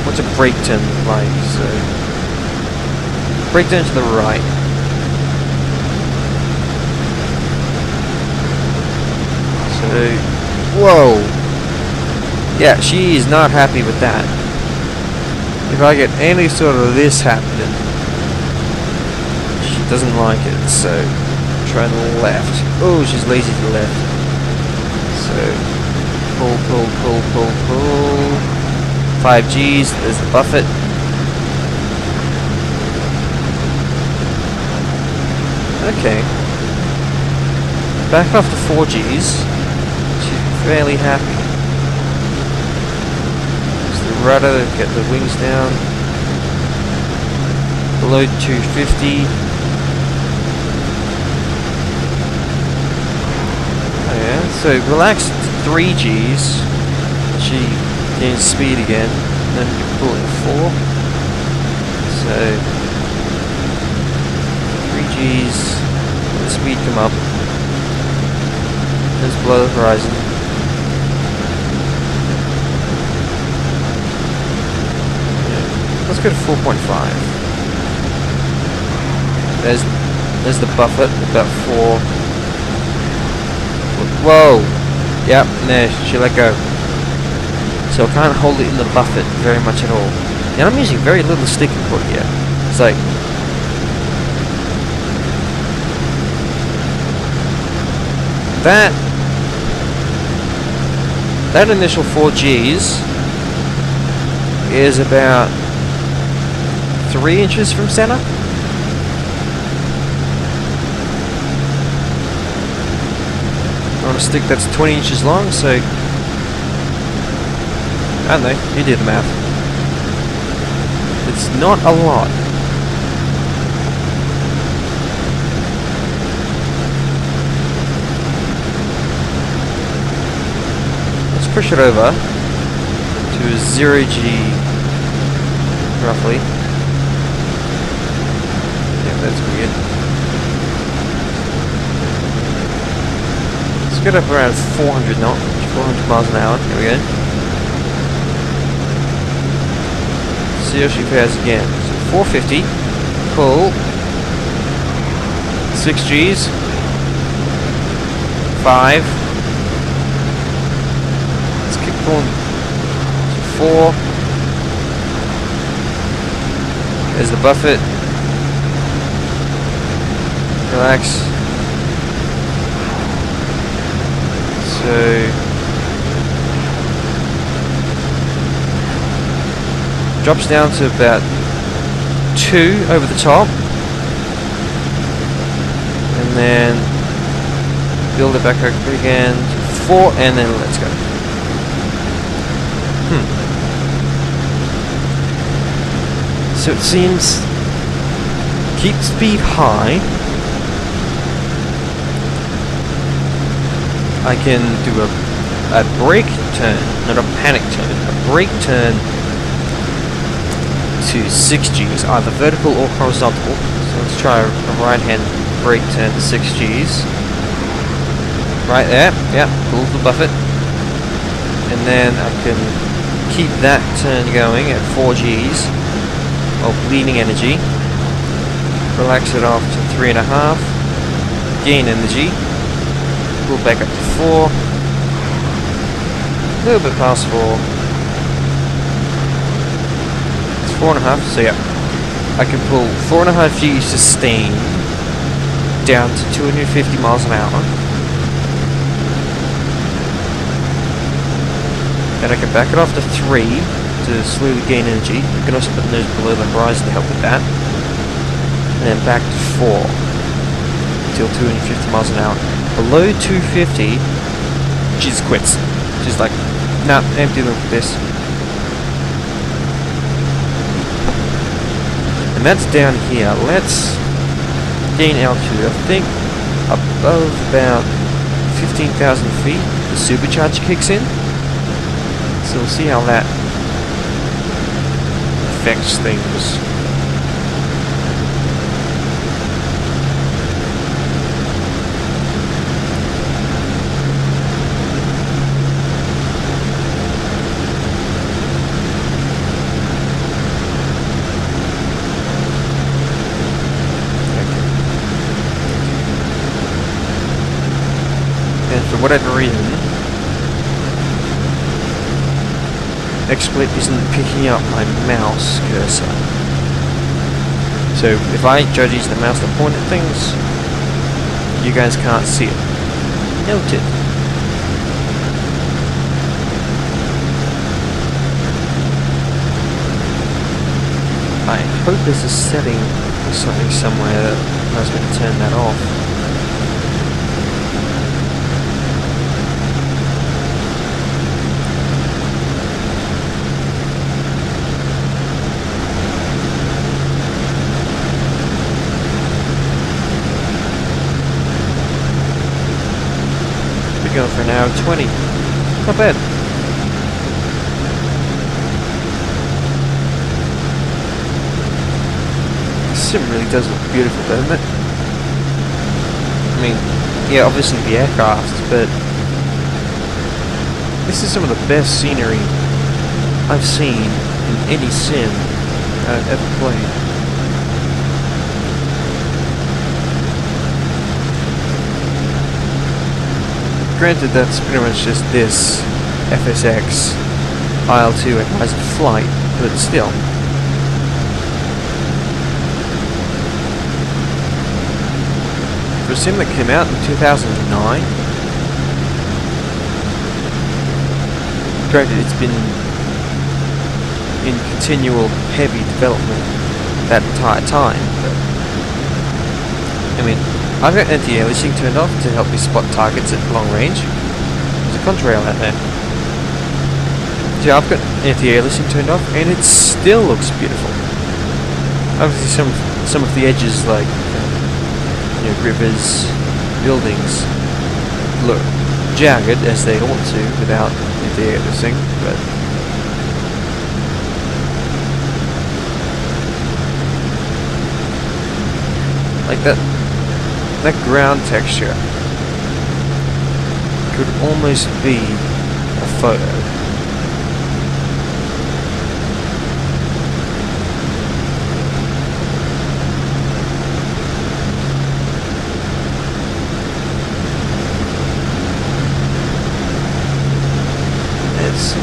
What's a brake turn like? So, brake turn to the right. So, whoa! Yeah, she is not happy with that. If I get any sort of this happening, she doesn't like it, so try the left. Oh, she's lazy to the left. So, pull, pull, pull, pull, pull. 5 Gs, there's the buffet. Okay. Back off to 4 Gs. She's fairly happy. There's the rudder, get the wings down. Below 250. Oh yeah, so relax to 3 Gs. She gains speed again. Then you pull it 4. So 3 Gs. Let the speed come up. Just below the horizon. Yeah. Let's go to 4.5. There's the buffet, about 4. Whoa! Yep, there, she let go. So I can't hold it in the buffet very much at all. And I'm using very little stick input here. It's like... That initial 4 Gs is about 3 inches from center. On a stick that's 20 inches long, so I don't know, you did the math. It's not a lot. Let's push it over to 0 G roughly. Yeah, that's weird. Let's get up around 400 knots, 400 miles an hour. Here we go. See how she fares again. So 450. Pull. 6 Gs. 5. Let's keep pulling. 4. There's the buffet. Relax. So drops down to about 2 over the top, and then build it back up again to 4, and then let's go. So it seems keep speed high. I can do a brake turn, not a panic turn, a brake turn to 6 Gs, either vertical or horizontal. So let's try a right hand brake turn to 6 Gs. Right there, yeah, pull the buffet. And then I can keep that turn going at 4 Gs of bleeding energy. Relax it off to 3.5. Gain energy. Pull back up to 4. A little bit past 4. 4.5, so yeah, I can pull 4.5 Gs sustained down to 250 miles an hour. Then I can back it off to 3 to slowly gain energy. You can also put those below the horizon to help with that. And then back to 4 until 250 miles an hour. Below 250, she just quits. She's like, nah, I'm dealing with this. And that's down here. Let's gain altitude. I think above about 15,000 feet, the supercharger kicks in. So we'll see how that affects things. For whatever reason, XSplit isn't picking up my mouse cursor. So if I try to use the mouse to point at things, you guys can't see it. Noted. I hope there's a setting or something somewhere that allows me to turn that off. Going for an hour 20. Not bad. This sim really does look beautiful, doesn't it? I mean, yeah, obviously the aircraft, but this is some of the best scenery I've seen in any sim I've ever played. Granted, that's pretty much just this FSX IL-2 and Rise of Flight, but still. For a sim that came out in 2009, granted it's been in continual heavy development that entire time, but I mean, I've got anti-aliasing turned off to help me spot targets at long range. There's a contrail out there. So I've got anti-aliasing turned off, and it still looks beautiful. Obviously, some of the edges, like rivers, buildings, look jagged as they ought to without anti-aliasing, but like that ground texture could almost be a photo. It's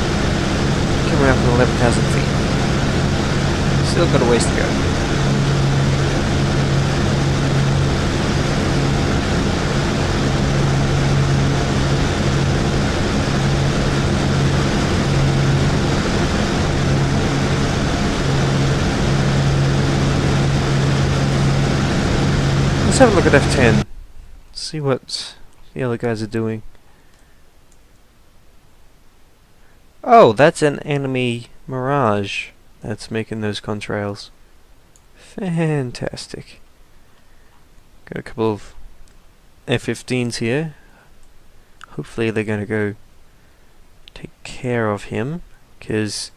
coming up at 11,000 feet. Still got a ways to go. Let's have a look at F10. See what the other guys are doing. Oh, that's an enemy Mirage that's making those contrails. Fantastic. Got a couple of F-15s here. Hopefully they're going to go take care of him, because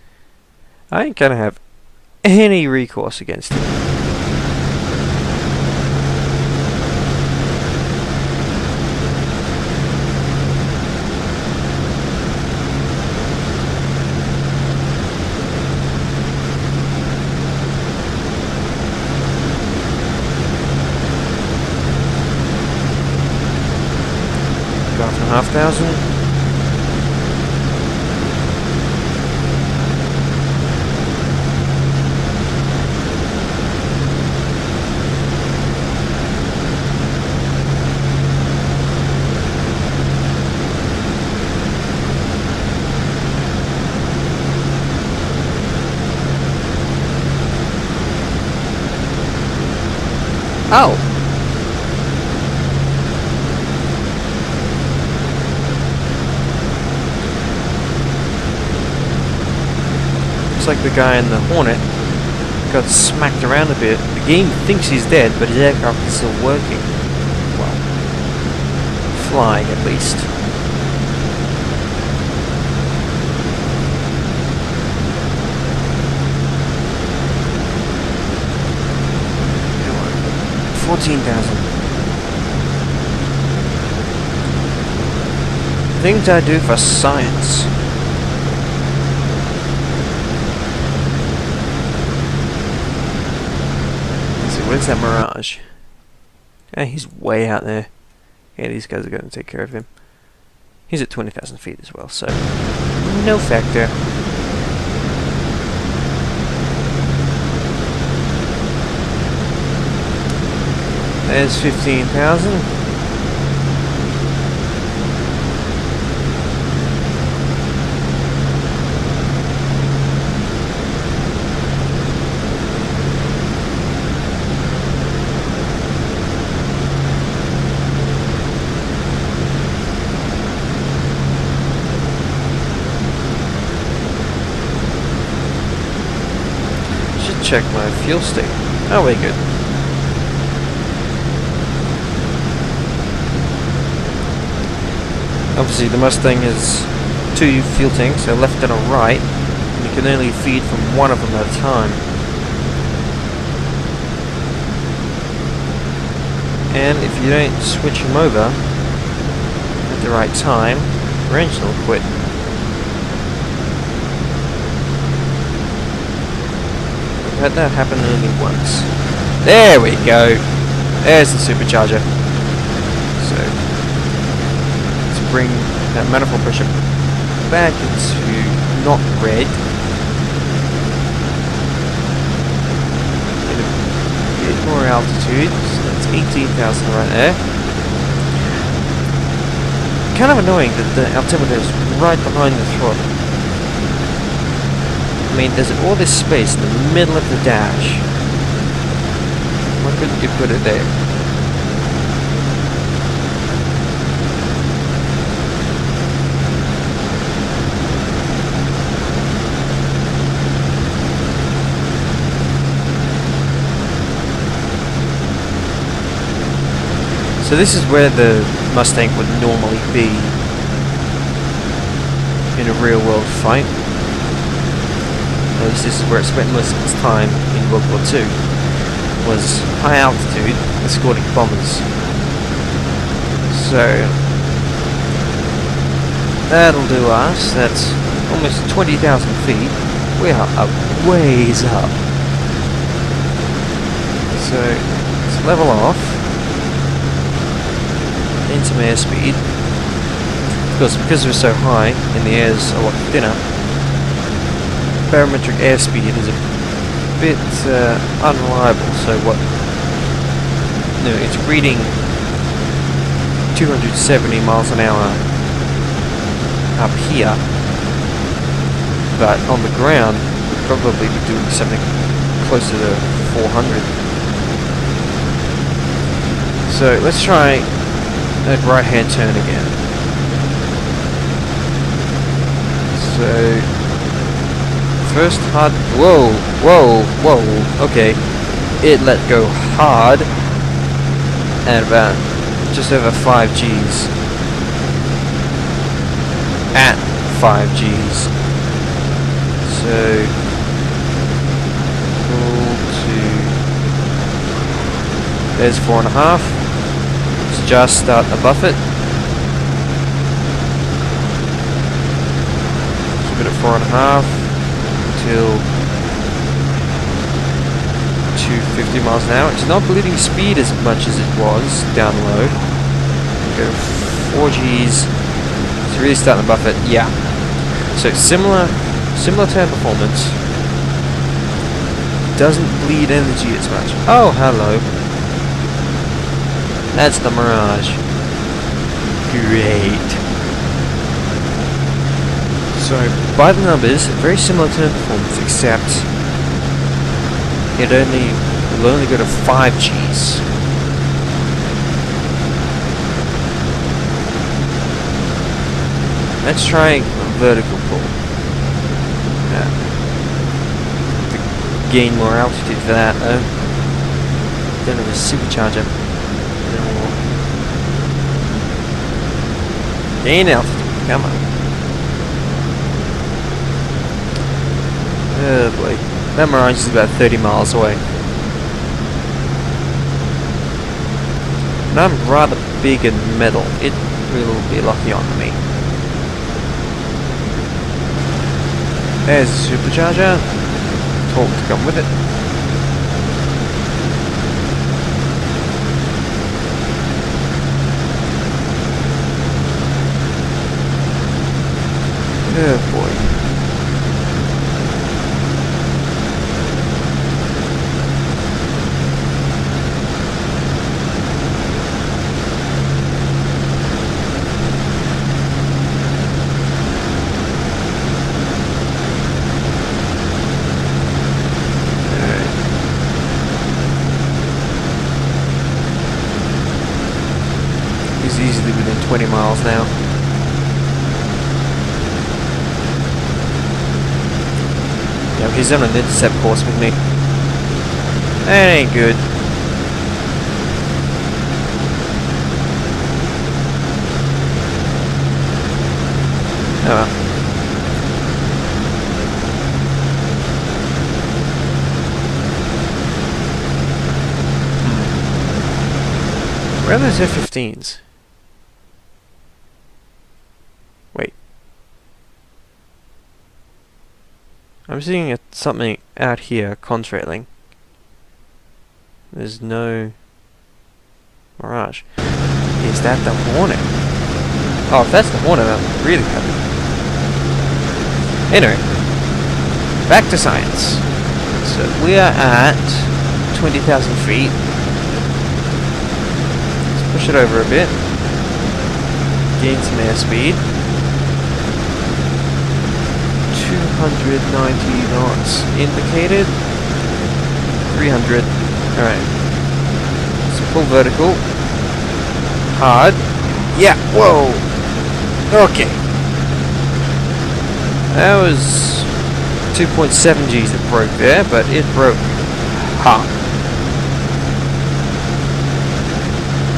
I ain't going to have any recourse against him. Got 5,500. Oh! Looks like the guy in the Hornet got smacked around a bit. The game thinks he's dead, but his aircraft is still working. Well, flying at least. Come on. 14,000. Things I do for science. Where's that Mirage? Yeah, he's way out there. Yeah, these guys are going to take care of him. He's at 20,000 feet as well, so no factor. There's 15,000. Check my fuel state. Oh, we're good. Obviously, the Mustang has 2 fuel tanks, a left and a right, and you can only feed from one of them at a time. And if you don't switch them over at the right time, your engine will quit. Had that happen only once. There we go. There's the supercharger. So let's bring that manifold pressure back into not red. Get a bit more altitude. So that's 18,000 right there. Kind of annoying that the altimeter is right behind the throttle. I mean, there's all this space in the middle of the dash. Why couldn't you put it there? So this is where the Mustang would normally be in a real world fight. At least this is where it spent most of its time in World War II, was high altitude escorting bombers. So that'll do us. That's almost 20,000 feet. We are up ways up. So let's level off into airspeed. Of course, because we're so high and the air's a lot thinner, barometric airspeed is a bit unreliable. So what? No, it's reading 270 miles an hour up here, but on the ground we'd probably be doing something closer to 400. So let's try that right-hand turn again. So first hard, whoa, okay, it let go hard at about just over 5 Gs. At 5 Gs. So, there's 4.5. Let's just start the buffet. Keep it at 4.5. Till 250 miles an hour. It's not bleeding speed as much as it was down low. Go 4 Gs. It's really starting to buff it. Yeah. So similar turn performance. Doesn't bleed energy as much. Oh, hello. That's the Mirage. Great. So, by the numbers, very similar turn performance, except it will only go to 5 Gs. Let's try vertical pull. To gain more altitude for that though. Don't have a supercharger. Gain altitude, come on. Oh boy. That Mirage is about 30 miles away. And I'm rather big and metal. It will be lucky on me. There's the supercharger. Torque to come with it. Oh boy. He's easily within 20 miles now. Yeah, he's on an intercept course with me. That ain't good. Oh well. Where are those F-15s? Wait. I'm seeing something out here contrailing. There's no Mirage. Is that the Hornet? Oh, if that's the Hornet, I'm really happy. Anyway, back to science. So we are at 20,000 feet. Let's push it over a bit. Gain some airspeed. 290 knots indicated. 300. Alright. Let's pull vertical. Hard. Yeah, whoa! Okay. That was 2.7 Gs that broke there, but it broke hard.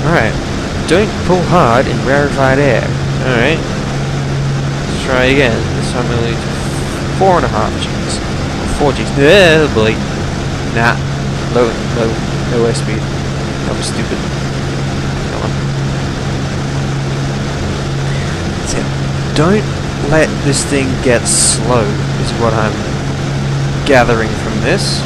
Alright. Don't pull hard in rarefied air. Alright. Let's try again. This time only 4.5 Gs. Or 4 Gs. Oh boy. Nah. Low airspeed. That was stupid. Come on. That's it. Don't let this thing get slow, is what I'm gathering from this.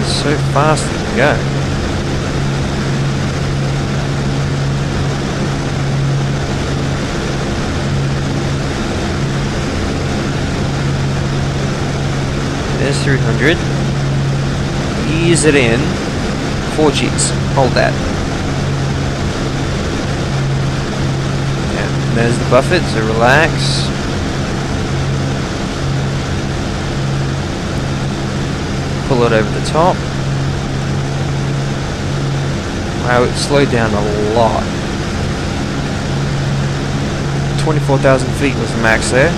So fast it can go. There's 300. Ease it in. 4 Gs. Hold that. Yeah, there's the buffet, so relax. Pull it over the top. Wow, it slowed down a lot. 24,000 feet was the max there.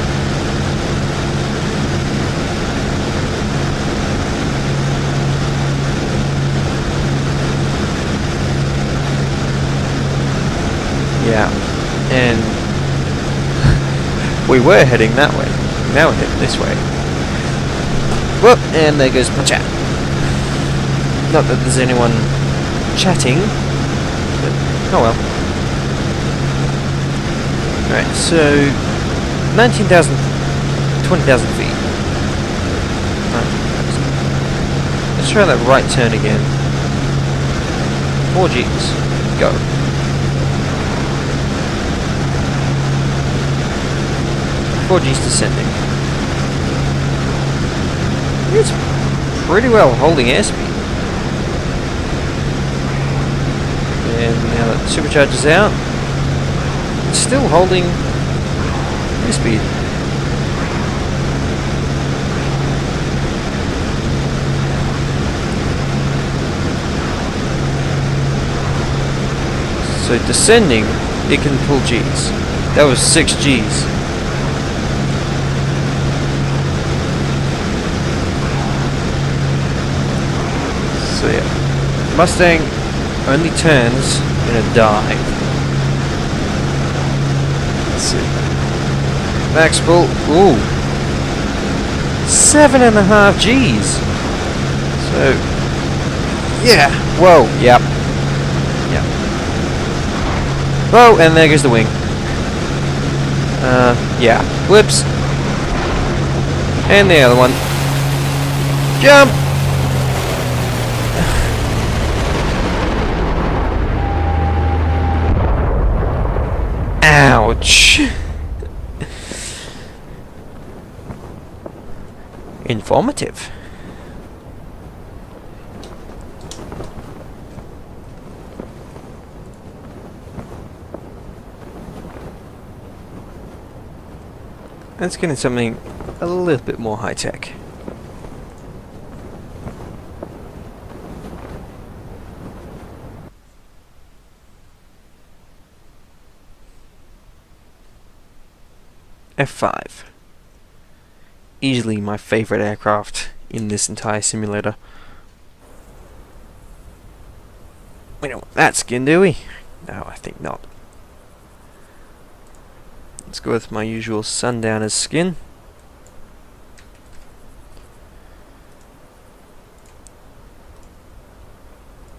Yeah, and we were heading that way. Now we're heading this way. Whoop, and there goes my chat. Not that there's anyone chatting, but oh well. Alright, so 19,000, 20,000 feet. Let's try that right turn again. 4 Gs. Go. 4 Gs descending. It's pretty well holding airspeed. And now that the supercharger's out, still holding high speed. So descending, it can pull Gs. That was 6 Gs. So yeah, Mustang only turns in a dive. Let's see. Max pull, ooh, 7.5 Gs. So yeah, whoa, yep. Oh, and there goes the wing. Yeah. Whoops. And the other one. Jump! Ouch! Informative. Let's get into something a little bit more high-tech. F5. Easily my favorite aircraft in this entire simulator. We don't want that skin, do we? No, I think not. Let's go with my usual Sundowner's skin.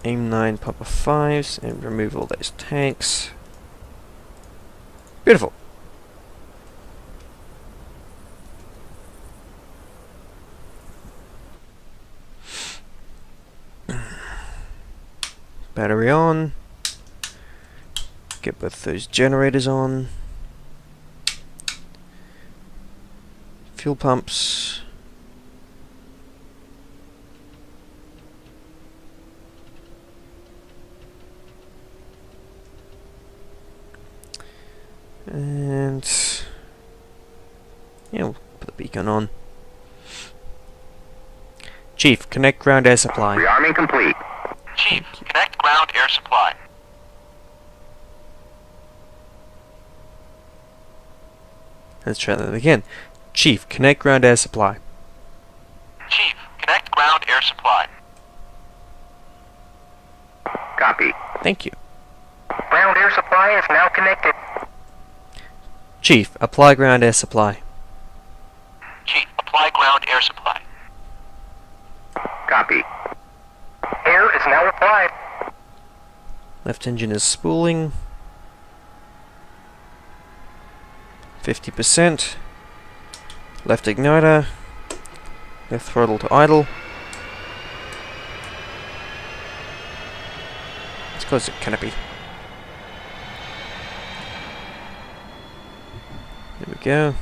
Aim 9 Papa 5s and remove all those tanks. Beautiful. Battery on. Get both those generators on. Fuel pumps. And yeah, we'll put the beacon on. Chief, connect ground air supply. Rearming complete. Chief, connect ground air supply. Let's try that again. Chief, connect ground air supply. Chief, connect ground air supply. Copy. Thank you. Ground air supply is now connected. Chief, apply ground air supply. Chief, apply ground air supply. Copy. Air is now applied. Left engine is spooling. 50%. Left igniter. Left throttle to idle. Let's close the canopy. There we go.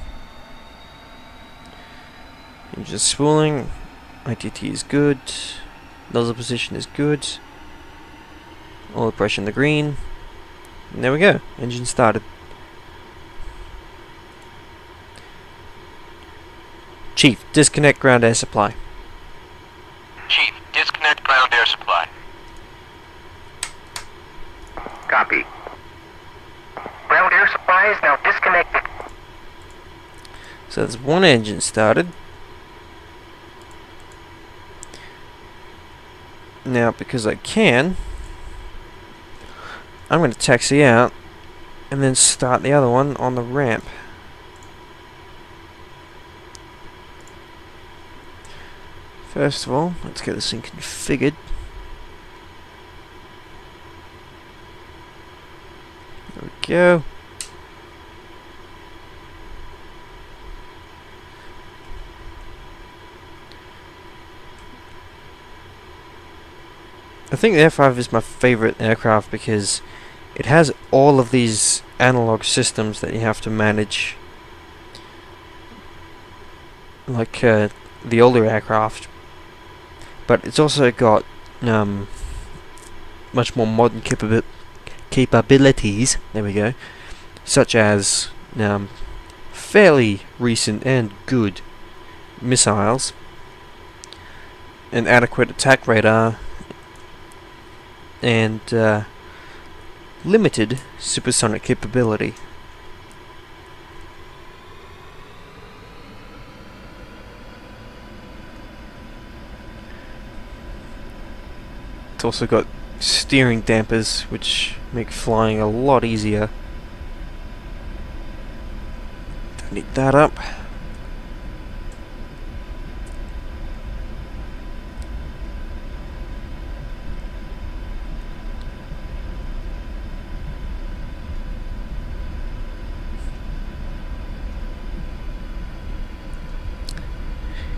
Engine spooling. ITT is good. Nozzle position is good. Oil pressure in the green. And there we go. Engine started. Chief, disconnect ground air supply. Chief, disconnect ground air supply. Copy. Ground air supply is now disconnected. So there's one engine started. Now, because I can, I'm going to taxi out and then start the other one on the ramp. First of all, let's get this thing configured. There we go. I think the F5 is my favorite aircraft because it has all of these analog systems that you have to manage, like the older aircraft, but it's also got much more modern capabilities. There we go. such as fairly recent and good missiles, an adequate attack radar, and limited supersonic capability. It's also got steering dampers, which make flying a lot easier. Don't need that up.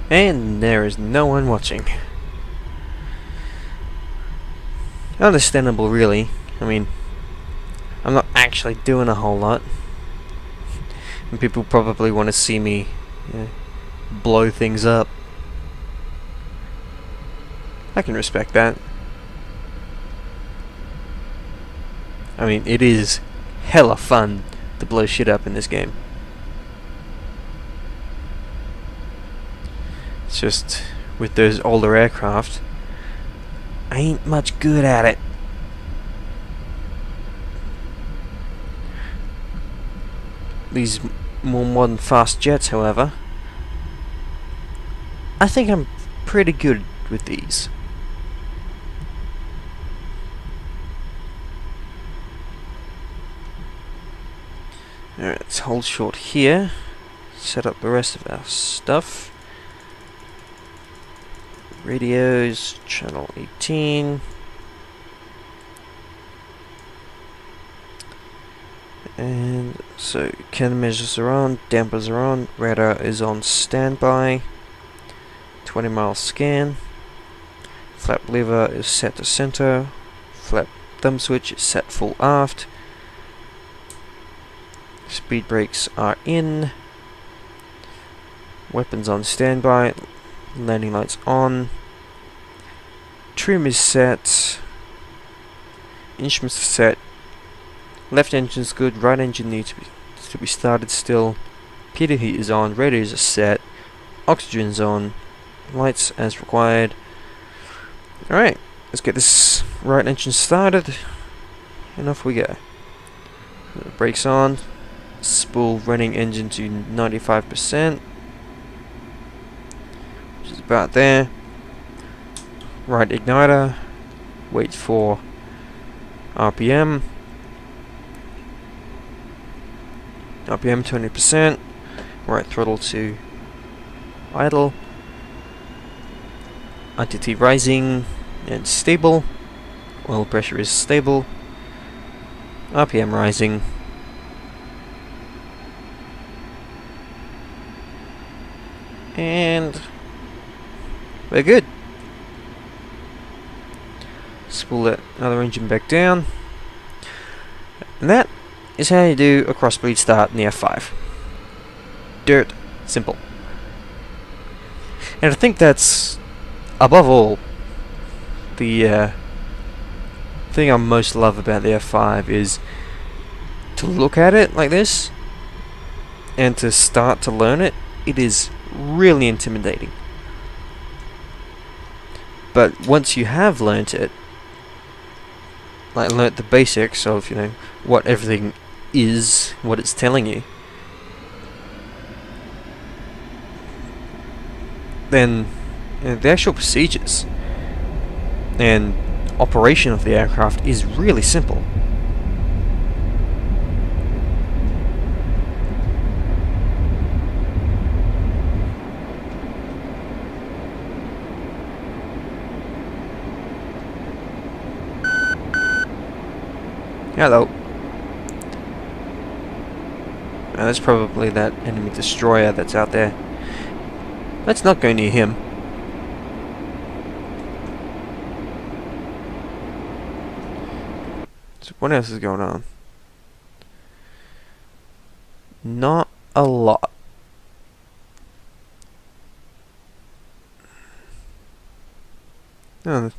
And there is no one watching. Understandable, really. I mean, I'm not actually doing a whole lot. And people probably want to see me blow things up. I can respect that. I mean, it is hella fun to blow shit up in this game. It's just, with those older aircraft, I ain't much good at it. These more modern fast jets, however, I think I'm pretty good with these. Alright, let's hold short here. Set up the rest of our stuff. Radios, channel 18. And so countermeasures are on, dampers are on, radar is on standby. 20 mile scan. Flap lever is set to center. Flap thumb switch is set full aft. Speed brakes are in. Weapons on standby. Landing lights on. Trim is set. Instruments are set. Left engine's good. Right engine needs to be started still. Pitot heat is on. Radiators are set. Oxygen's on. Lights as required. Alright, let's get this right engine started. And off we go. Brakes on. Spool running engine to 95%. Which is about there. Right igniter. Wait for RPM. RPM 20%. Right throttle to idle. ITT rising and stable. Oil pressure is stable. RPM rising. And we're good. Spool that other engine back down. And that is how you do a crossbreed start in the F5. Dirt simple. And I think that's, above all, the thing I most love about the F5 is to look at it like this and to start to learn it. It is really intimidating. But once you have learnt it, like learnt the basics of, you know, what everything is, what it's telling you, then the actual procedures and operation of the aircraft is really simple. Hello. That's probably that enemy destroyer that's out there. Let's not go near him. So what else is going on? Not a lot. Oh,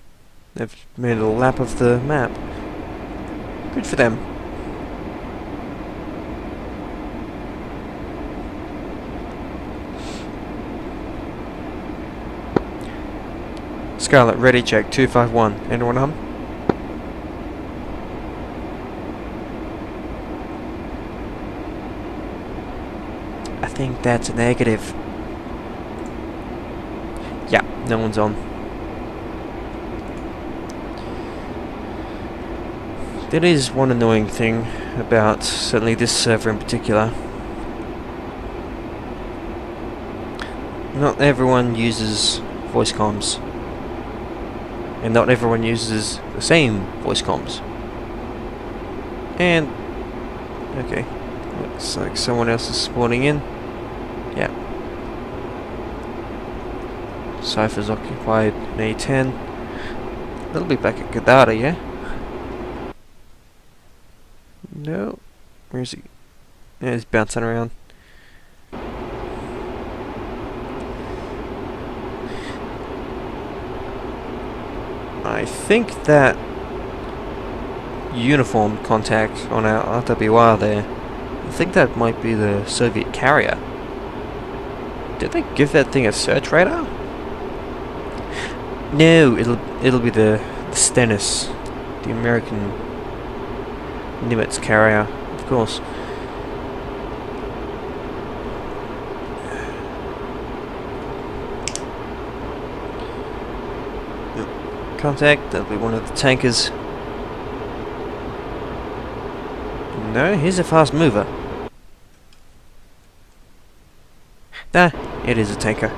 they've made a lap of the map. Good for them. Scarlet, ready check 251. Anyone home? I think that's a negative. Yeah, no one's on. There is one annoying thing about certainly this server in particular. Not everyone uses voice comms. And not everyone uses the same voice comms. And okay. Looks like someone else is spawning in. Yeah. Cypher's occupied in A10. They'll be back at Gadara, yeah? No. Where is he? Yeah, he's bouncing around. I think that uniform contact on our RWR there, I think that might be the Soviet carrier. Did they give that thing a search radar? No, it'll be the Stennis, the American Nimitz carrier, of course. Contact, that'll be one of the tankers. No, here's a fast mover. Nah, it is a tanker.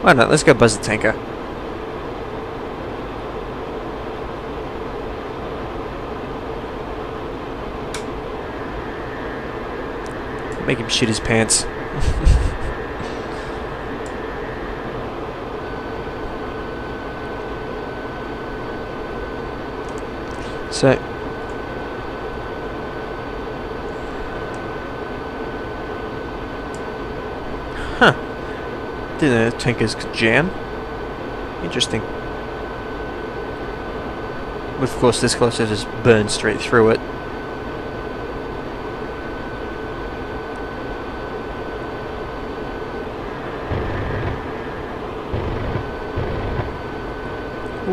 Why not? Let's go buzz the tanker. Make him shit his pants. So didn't know tankers could jam. Interesting. But of course this cluster just burned straight through it.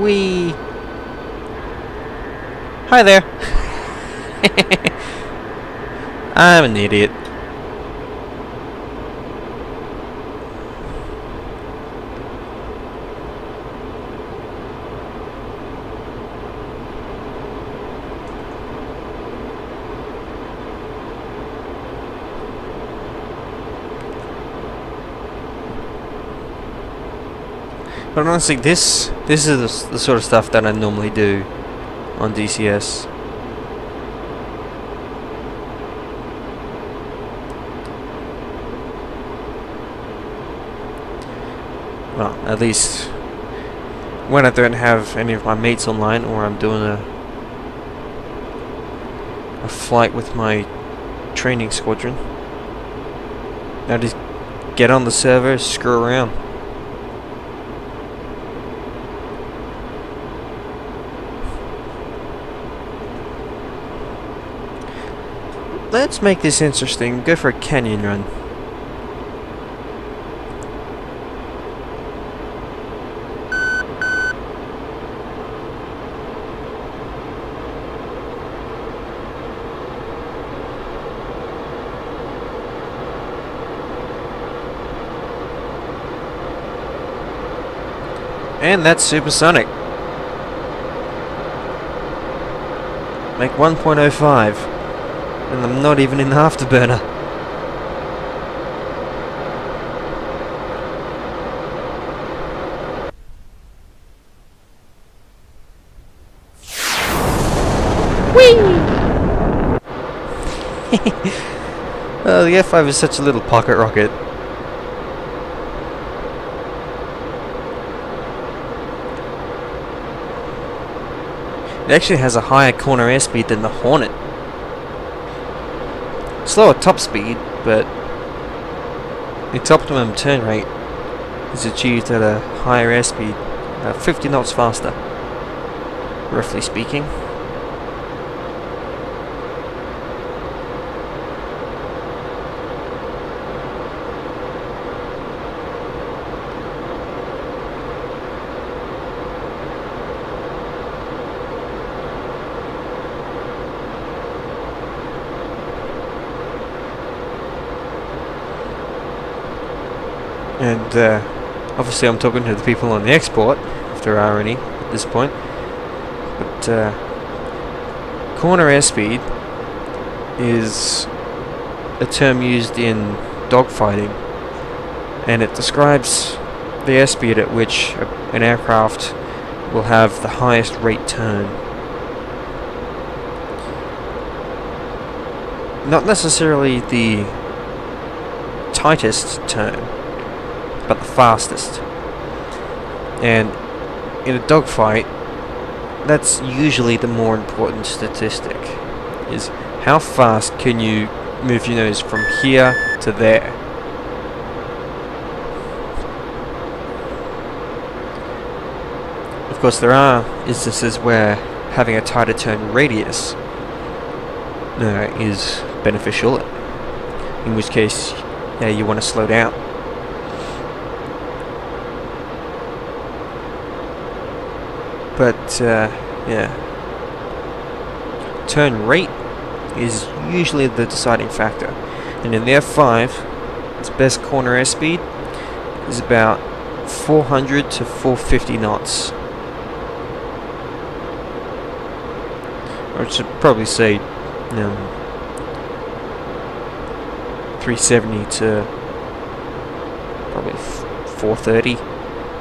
Whee! Hi there! I'm an idiot. But honestly, this is the sort of stuff that I normally do on DCS. Well, at least when I don't have any of my mates online, or I'm doing a flight with my training squadron. I just get on the server, screw around. Let's make this interesting. Go for a canyon run. And that's supersonic. Make 1.05. And I'm not even in the afterburner. Whee! Oh, the F5 is such a little pocket rocket. It actually has a higher corner airspeed than the Hornet. Slower top speed, but its optimum turn rate is achieved at a higher airspeed, 50 knots faster, roughly speaking. And obviously I'm talking to the people on the export, if there are any at this point. But corner airspeed is a term used in dogfighting, and it describes the airspeed at which an aircraft will have the highest rate turn. Not necessarily the tightest turn, but the fastest. And in a dogfight, that's usually the more important statistic, is how fast can you move your nose from here to there. Of course, there are instances where having a tighter turn radius is beneficial, in which case you want to slow down. But turn rate is usually the deciding factor, and in the F5, its best corner airspeed is about 400 to 450 knots. Or I should probably say 370 to probably 430,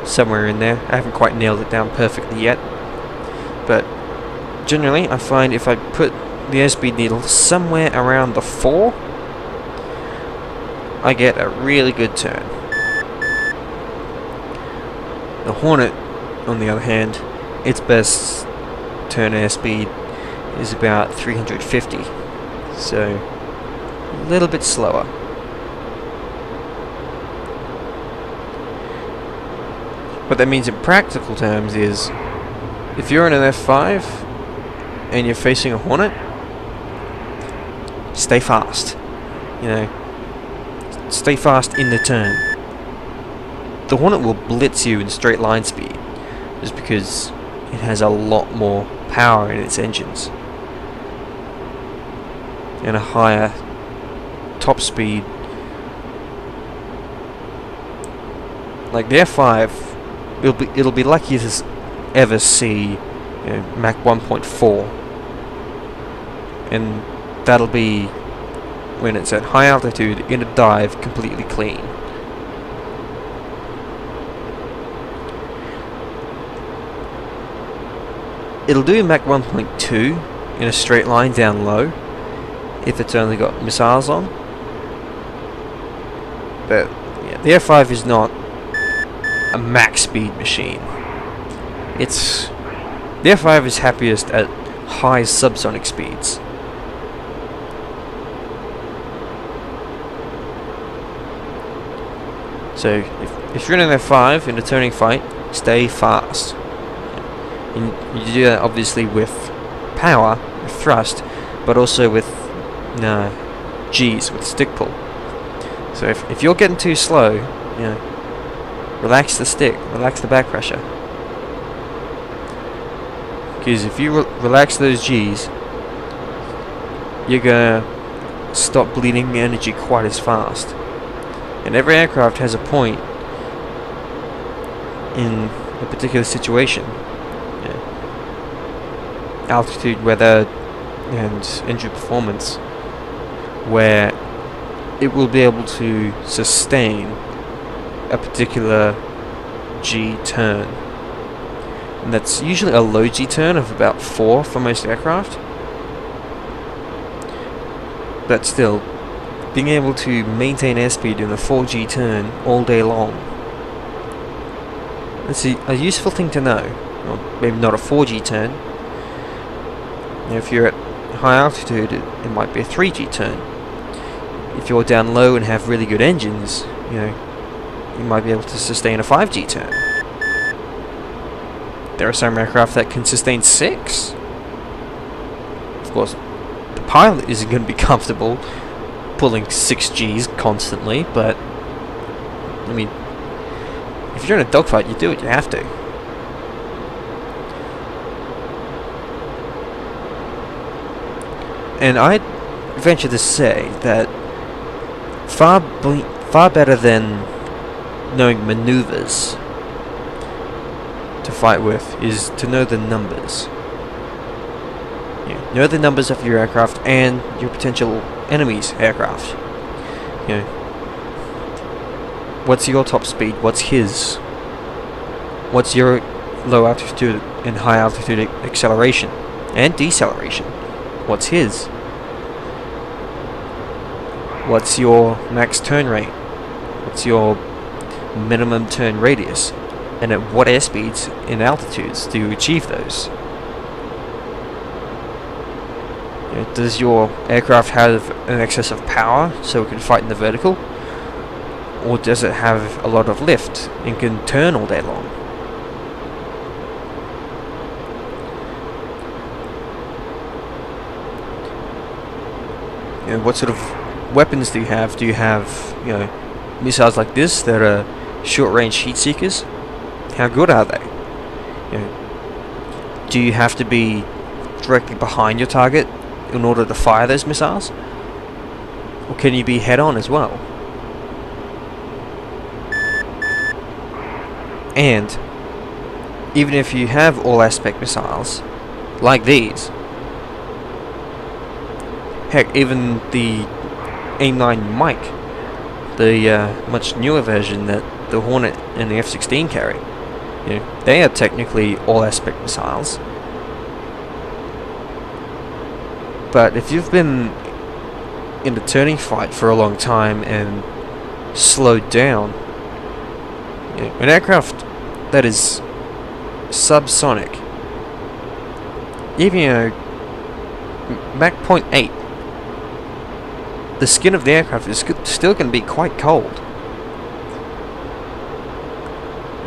somewhere in there. I haven't quite nailed it down perfectly yet, but generally I find if I put the airspeed needle somewhere around the 4, I get a really good turn. The Hornet, on the other hand, its best turn airspeed is about 350, so a little bit slower. What that means in practical terms is, if you're in an F5 and you're facing a Hornet, stay fast. Stay fast in the turn. The Hornet will blitz you in straight line speed, just because it has a lot more power in its engines and a higher top speed. Like the F5, it'll be lucky to ever see Mach 1.4, and that'll be when it's at high altitude in a dive, completely clean. It'll do Mach 1.2 in a straight line down low if it's only got missiles on, but the F5 is not a max speed machine. The F5 is happiest at high subsonic speeds. So if you're in an F5 in a turning fight, stay fast. And you do that obviously with power, with thrust, but also with G's, with stick pull. So if you're getting too slow, relax the stick, relax the back pressure. Because if you relax those G's, you're gonna stop bleeding energy quite as fast. And every aircraft has a point in a particular situation. Altitude, weather, and engine performance, where it will be able to sustain a particular G turn. And that's usually a low G turn of about 4 for most aircraft. But still, being able to maintain airspeed in a 4G turn all day long, that's a useful thing to know. Or maybe not a 4G turn. If you're at high altitude, it might be a 3G turn. if you're down low and have really good engines, you know, you might be able to sustain a 5G turn. There are some aircraft that can sustain 6. Of course, the pilot isn't going to be comfortable pulling 6Gs constantly, but I mean, if you're in a dogfight, you do it, you have to. And I'd venture to say that far better than knowing maneuvers to fight with is to know the numbers. You know the numbers of your aircraft and your potential enemy's aircraft. You know, what's your top speed? What's his? What's your low altitude and high altitude acceleration and deceleration? What's his? What's your max turn rate? What's your minimum turn radius? And at what airspeeds and altitudes do you achieve those? You know, does your aircraft have an excess of power so it can fight in the vertical? Or does it have a lot of lift and can turn all day long? You know, what sort of weapons do you have? Do you have, you know, missiles like this that are short-range heat seekers? How good are they? You know, do you have to be directly behind your target in order to fire those missiles? Or can you be head-on as well? And even if you have all-aspect missiles like these, heck, even the A9 Mike, the much newer version that the Hornet and the F-16 carry, you know, they are technically all-aspect missiles. But if you've been in a turning fight for a long time and slowed down, you know, an aircraft that is subsonic, even, you know, Mach 0.8, the skin of the aircraft is still going to be quite cold.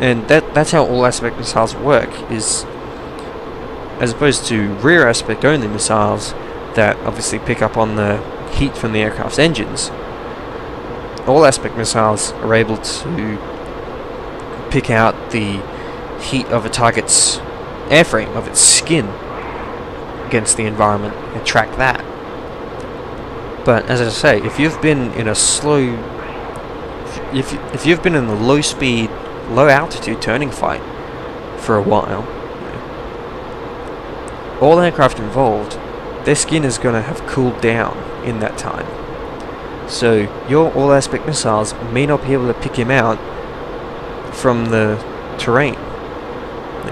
And that's how all aspect missiles work, is as opposed to rear aspect only missiles that obviously pick up on the heat from the aircraft's engines. All aspect missiles are able to pick out the heat of a target's airframe, of its skin, against the environment and track that. But as I say, if you've been in a slow, if you've been in a low speed, low altitude turning fight for a while, all aircraft involved, their skin is going to have cooled down in that time. So your all aspect missiles may not be able to pick him out from the terrain,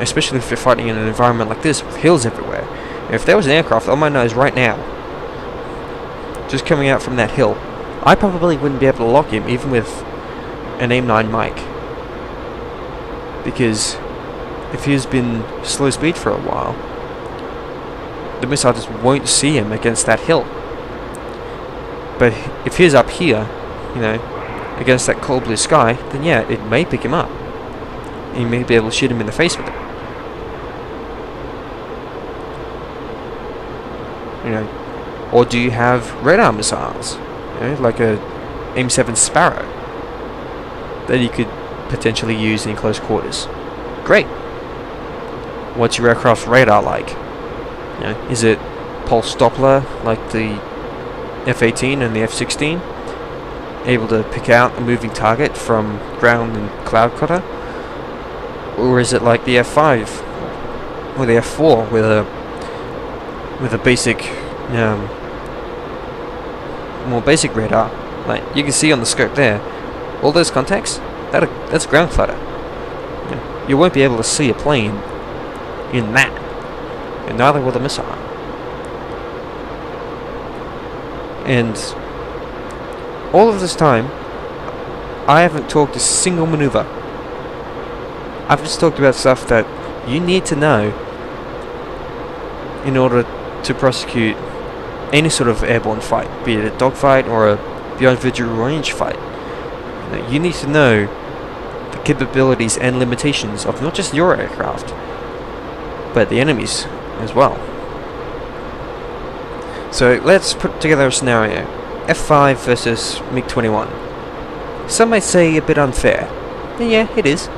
especially if you're fighting in an environment like this with hills everywhere. If there was an aircraft on my nose right now, just coming out from that hill, I probably wouldn't be able to lock him even with an AIM-9 Mike, because if he's been slow speed for a while, the missile just won't see him against that hill. But if he's up here, you know, against that cold blue sky, then yeah, it may pick him up. You may be able to shoot him in the face with it. You know, or do you have radar missiles, you know, like a AIM-7 Sparrow that you could potentially use in close quarters? Great. What's your aircraft's radar like? You know, is it pulse Doppler like the F-18 and the F-16, able to pick out a moving target from ground and cloud cover? Or is it like the F-5 or the F-4 with a basic, more basic radar? Like you can see on the scope there, all those contacts, that's ground clutter. You won't be able to see a plane in that, and neither will the missile. And all of this time, I haven't talked a single maneuver. I've just talked about stuff that you need to know in order to prosecute any sort of airborne fight, be it a dogfight or a beyond visual range fight. You need to know the capabilities and limitations of not just your aircraft, but the enemies as well. So let's put together a scenario. F5 versus MiG-21. Some might say a bit unfair. Yeah, it is.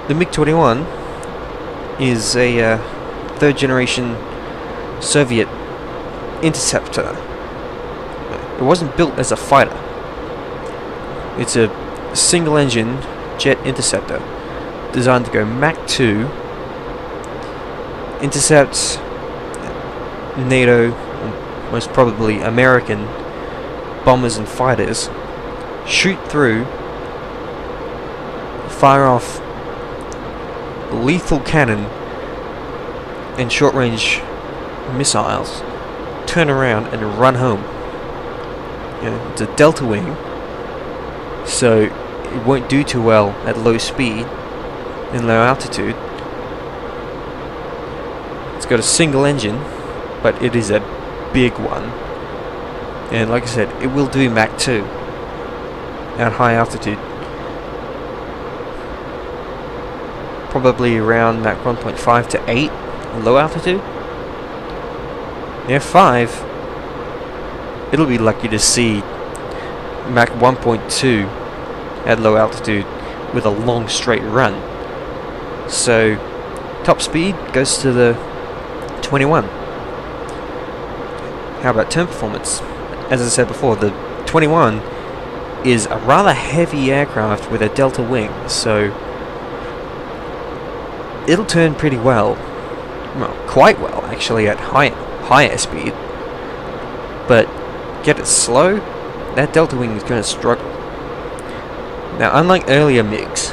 The MiG-21 is a third generation Soviet interceptor. It wasn't built as a fighter. It's a single engine jet interceptor designed to go Mach 2, intercept NATO, most probably American bombers and fighters, shoot through, fire off lethal cannon and short-range missiles, turn around and run home. It's a delta wing, so it won't do too well at low speed and low altitude. It's got a single engine, but it is a big one, and like I said, it will do Mach 2 at high altitude, probably around Mach 1.5 to 8 at low altitude. The F5, it'll be lucky to see Mach 1.2 at low altitude with a long straight run. So top speed goes to the 21. How about turn performance? As I said before, the 21 is a rather heavy aircraft with a delta wing, so it'll turn pretty well, quite well actually, at higher speed. But get it slow, that delta wing is going to struggle. Now, unlike earlier MiGs,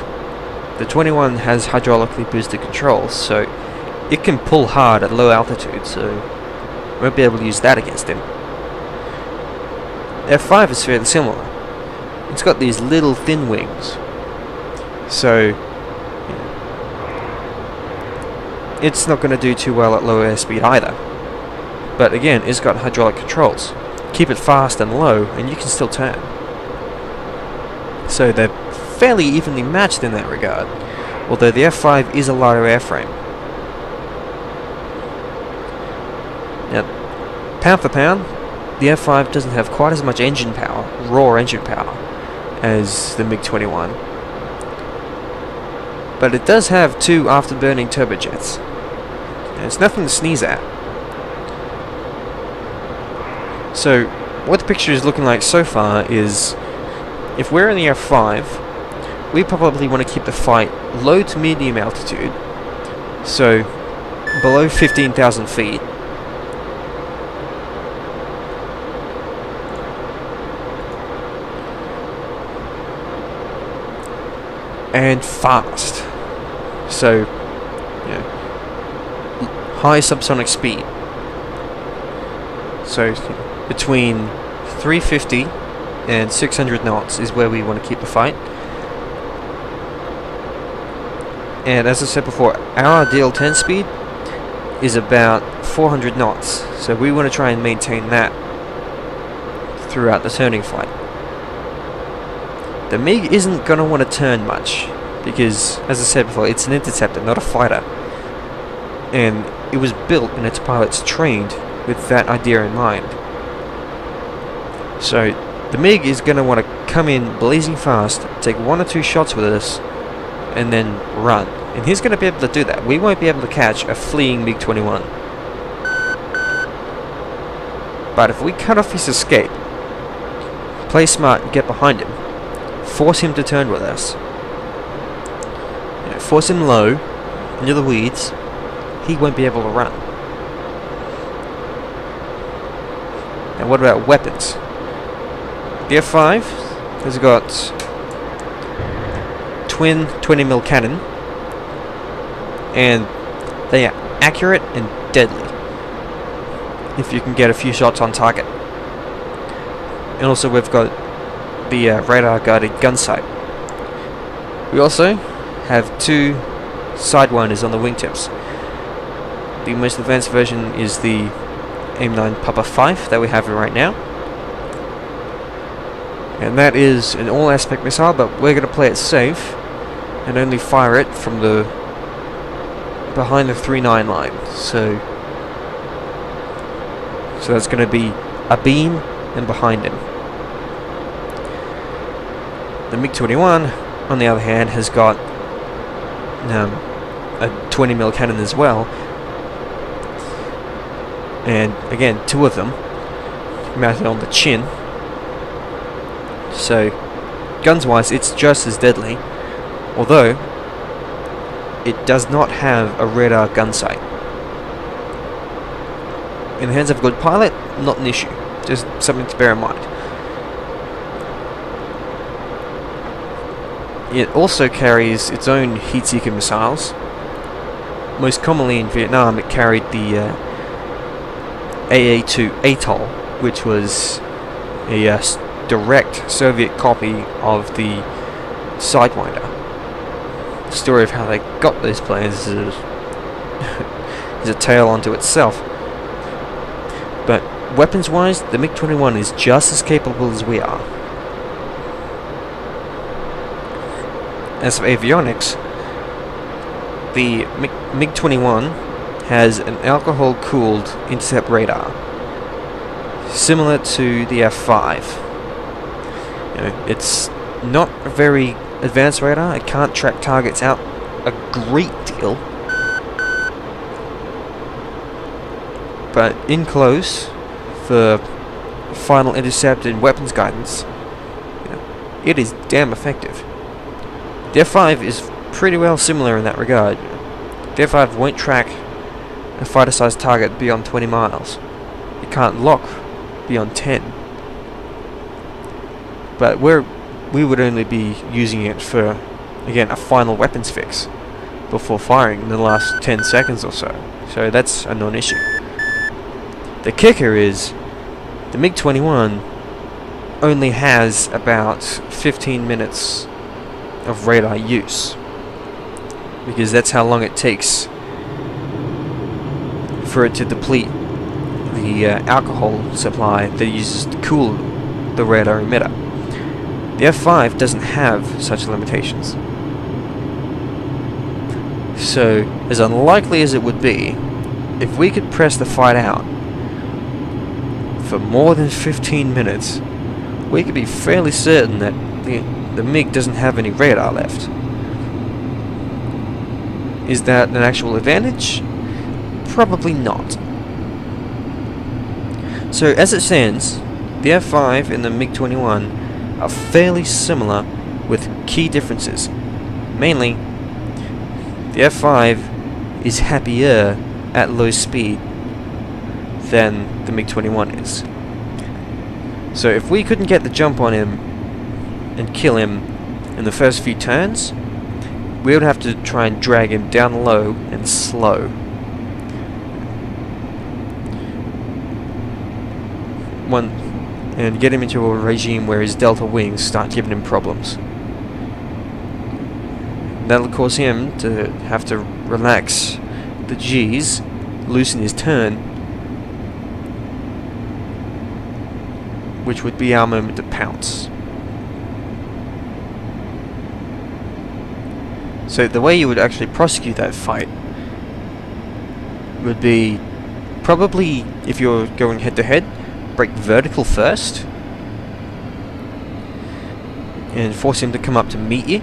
the 21 has hydraulically boosted controls, so it can pull hard at low altitude, so we won't be able to use that against him. F5 is fairly similar. It's got these little thin wings, so it's not going to do too well at low airspeed either. But again, it's got hydraulic controls. Keep it fast and low, and you can still turn. So they're fairly evenly matched in that regard, although the F5 is a lighter airframe. Now, pound for pound, the F5 doesn't have quite as much engine power, raw engine power, as the MiG-21. But it does have 2 afterburning turbojets, and it's nothing to sneeze at. So, what the picture is looking like so far is, if we're in the F5, we probably want to keep the fight low to medium altitude, so below 15,000 feet. And fast, so high subsonic speed, so between 350 and 600 knots is where we want to keep the fight. And as I said before, our DL10 speed is about 400 knots, so we want to try and maintain that throughout the turning flight. The MiG isn't going to want to turn much, because, as I said before, it's an interceptor, not a fighter. And it was built and its pilots trained with that idea in mind. So, the MiG is going to want to come in blazing fast, take 1 or 2 shots with us, and then run. And he's going to be able to do that. We won't be able to catch a fleeing MiG-21. But if we cut off his escape, play smart and get behind him, force him to turn with us, force him low into the weeds, he won't be able to run. And what about weapons? The F5 has got twin 20mm cannon, and they are accurate and deadly if you can get a few shots on target. And also we've got the radar guided gun sight. We also have 2 sidewinders on the wingtips. The most advanced version is the AIM-9 Papa 5 that we have right now. and that is an all-aspect missile, but we're going to play it safe and only fire it from the behind the 3-9 line. So that's going to be a beam and behind him. The MiG-21, on the other hand, has got a 20mm cannon as well, and again, 2 of them mounted on the chin. So guns-wise, it's just as deadly, although it does not have a radar gun sight. In the hands of a good pilot, not an issue, just something to bear in mind. It also carries its own heat-seeker missiles. Most commonly in Vietnam, it carried the AA-2 Atoll, which was a direct Soviet copy of the Sidewinder. The story of how they got those planes is a tale unto itself. But weapons-wise, the MiG-21 is just as capable as we are. As for avionics, the MiG-21 has an alcohol-cooled intercept radar, similar to the F-5. It's not a very advanced radar. It can't track targets out a great deal, but in close, for final intercept and weapons guidance, it is damn effective. The F-5 is pretty well similar in that regard. The F-5 won't track a fighter-sized target beyond 20 miles. It can't lock beyond 10. But we would only be using it for, again, a final weapons fix before firing in the last 10 seconds or so. So that's a non-issue. The kicker is the MiG-21 only has about 15 minutes of radar use, because that's how long it takes for it to deplete the alcohol supply that it uses to cool the radar emitter. The F-5 doesn't have such limitations. So, as unlikely as it would be, if we could press the fight out for more than 15 minutes, we could be fairly certain that the MiG doesn't have any radar left. Is that an actual advantage? Probably not. So as it stands, the F-5 and the MiG-21 are fairly similar with key differences. Mainly, the F-5 is happier at low speed than the MiG-21 is. So if we couldn't get the jump on him and kill him in the first few turns, we would have to try and drag him down low and slow. And get him into a regime where his delta wings start giving him problems. That'll cause him to have to relax the G's, loosen his turn, which would be our moment to pounce. So the way you would actually prosecute that fight would be probably, if you're going head to head, break vertical first and force him to come up to meet you.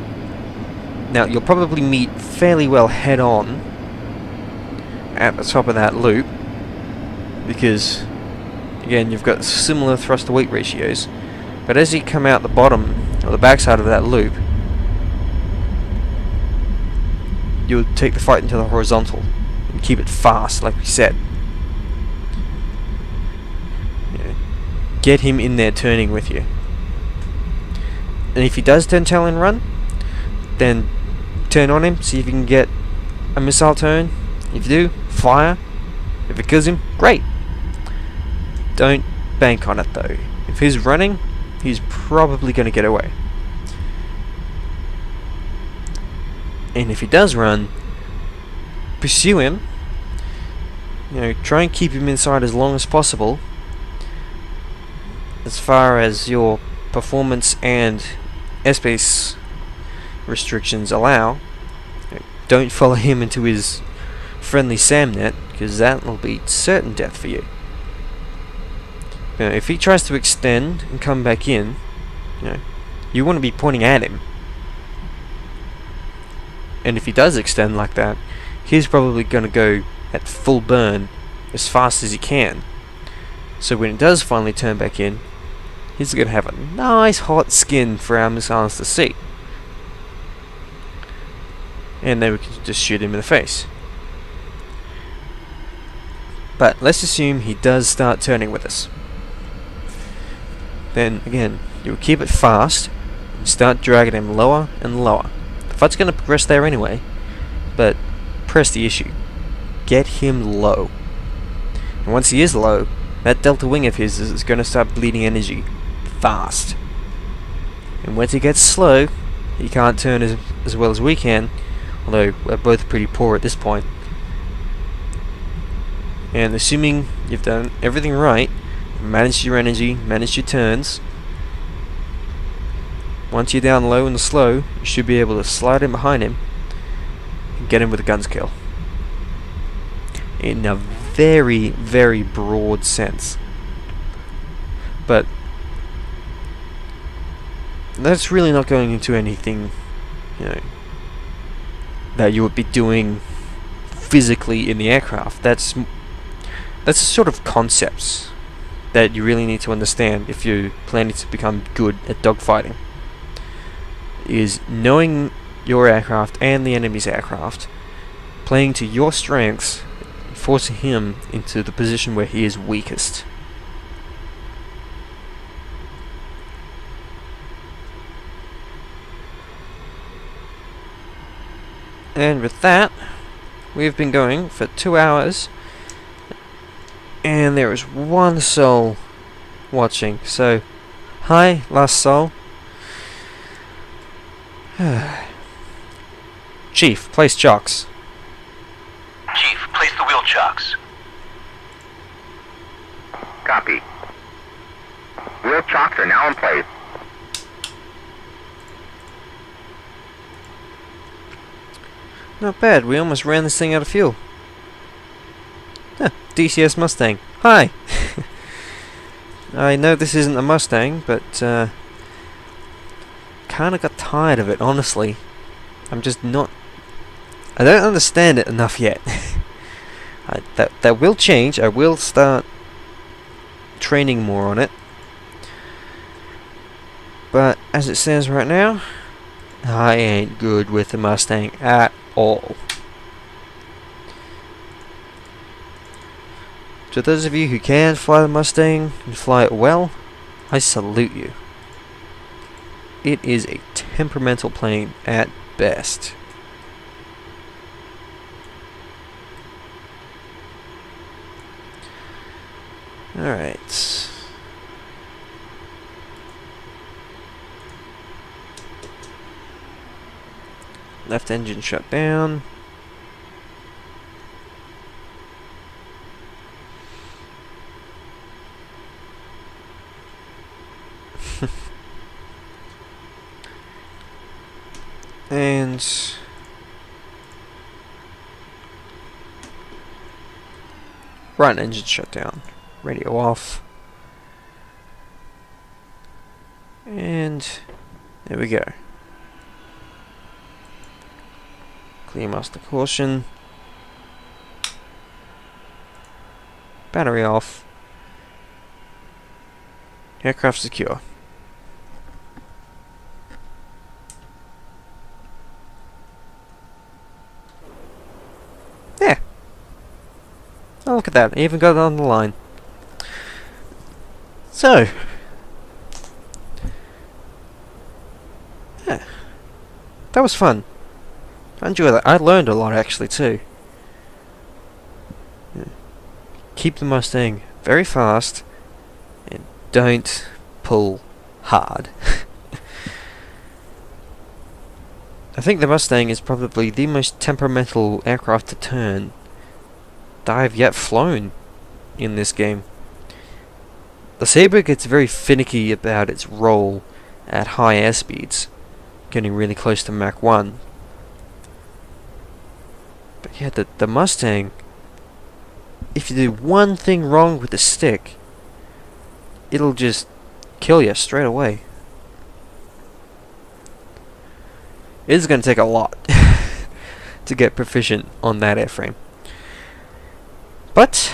Now you'll probably meet fairly well head on at the top of that loop, because again you've got similar thrust to weight ratios, but as you come out the bottom or the backside of that loop, you'll take the fight into the horizontal and keep it fast, like we said. Get him in there turning with you. And if he does turn tail and run, then turn on him, see if you can get a missile turn. If you do, fire. If it kills him, great. Don't bank on it though. If he's running, he's probably going to get away. And if he does run, pursue him. Try and keep him inside as long as possible, as far as your performance and airspace restrictions allow, don't follow him into his friendly SAMnet, because that will be certain death for you. If he tries to extend and come back in, you want to be pointing at him. And if he does extend like that, he's probably going to go at full burn as fast as he can. So when it does finally turn back in, he's going to have a nice hot skin for our missiles to see. And then we can just shoot him in the face. But let's assume he does start turning with us. Then again, you'll keep it fast and start dragging him lower and lower. The fight's going to progress there anyway, but press the issue. Get him low. And once he is low, that delta wing of his is going to start bleeding energy fast. And once he gets slow, he can't turn as well as we can, although we're both pretty poor at this point. And assuming you've done everything right, managed your energy, managed your turns, once you're down low and slow, you should be able to slide in behind him and get him with a guns kill. In a very, very broad sense. But that's really not going into anything, that you would be doing physically in the aircraft. That's sort of concepts that you really need to understand if you're planning to become good at dogfighting. Is knowing your aircraft and the enemy's aircraft, playing to your strengths, and forcing him into the position where he is weakest. And with that, we've been going for 2 hours, and there is one soul watching. So, hi, last soul. Chief, place chocks. Chief, place the wheel chocks. Copy. Wheel chocks are now in place. Not bad, we almost ran this thing out of fuel. DCS Mustang. Hi! I know this isn't a Mustang, but kinda got tired of it, honestly. I'm just not... I don't understand it enough yet. That will change. I will start training more on it. But as it stands right now, I ain't good with the Mustang at all. To those of you who can fly the Mustang and fly it well, I salute you. It is a temperamental plane at best. Alright. Left engine shut down. And right engine shut down. Radio off. And there we go. Clear master caution. Battery off. Aircraft secure. Yeah. Oh, look at that. I even got it on the line. So. Yeah. That was fun. I enjoyed that. I learned a lot actually too. Yeah. Keep the Mustang very fast and don't pull hard. I think the Mustang is probably the most temperamental aircraft to turn that I've yet flown in this game. The Sabre gets very finicky about its roll at high airspeeds, getting really close to Mach 1. But yeah, the Mustang, if you do one thing wrong with the stick, it'll just kill you straight away. It's going to take a lot to get proficient on that airframe. But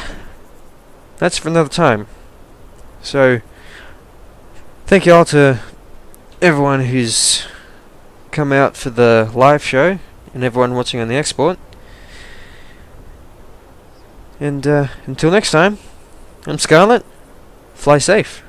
that's for another time. So thank you all to everyone who's come out for the live show and everyone watching on the export. And until next time, I'm Scarlett. Fly safe.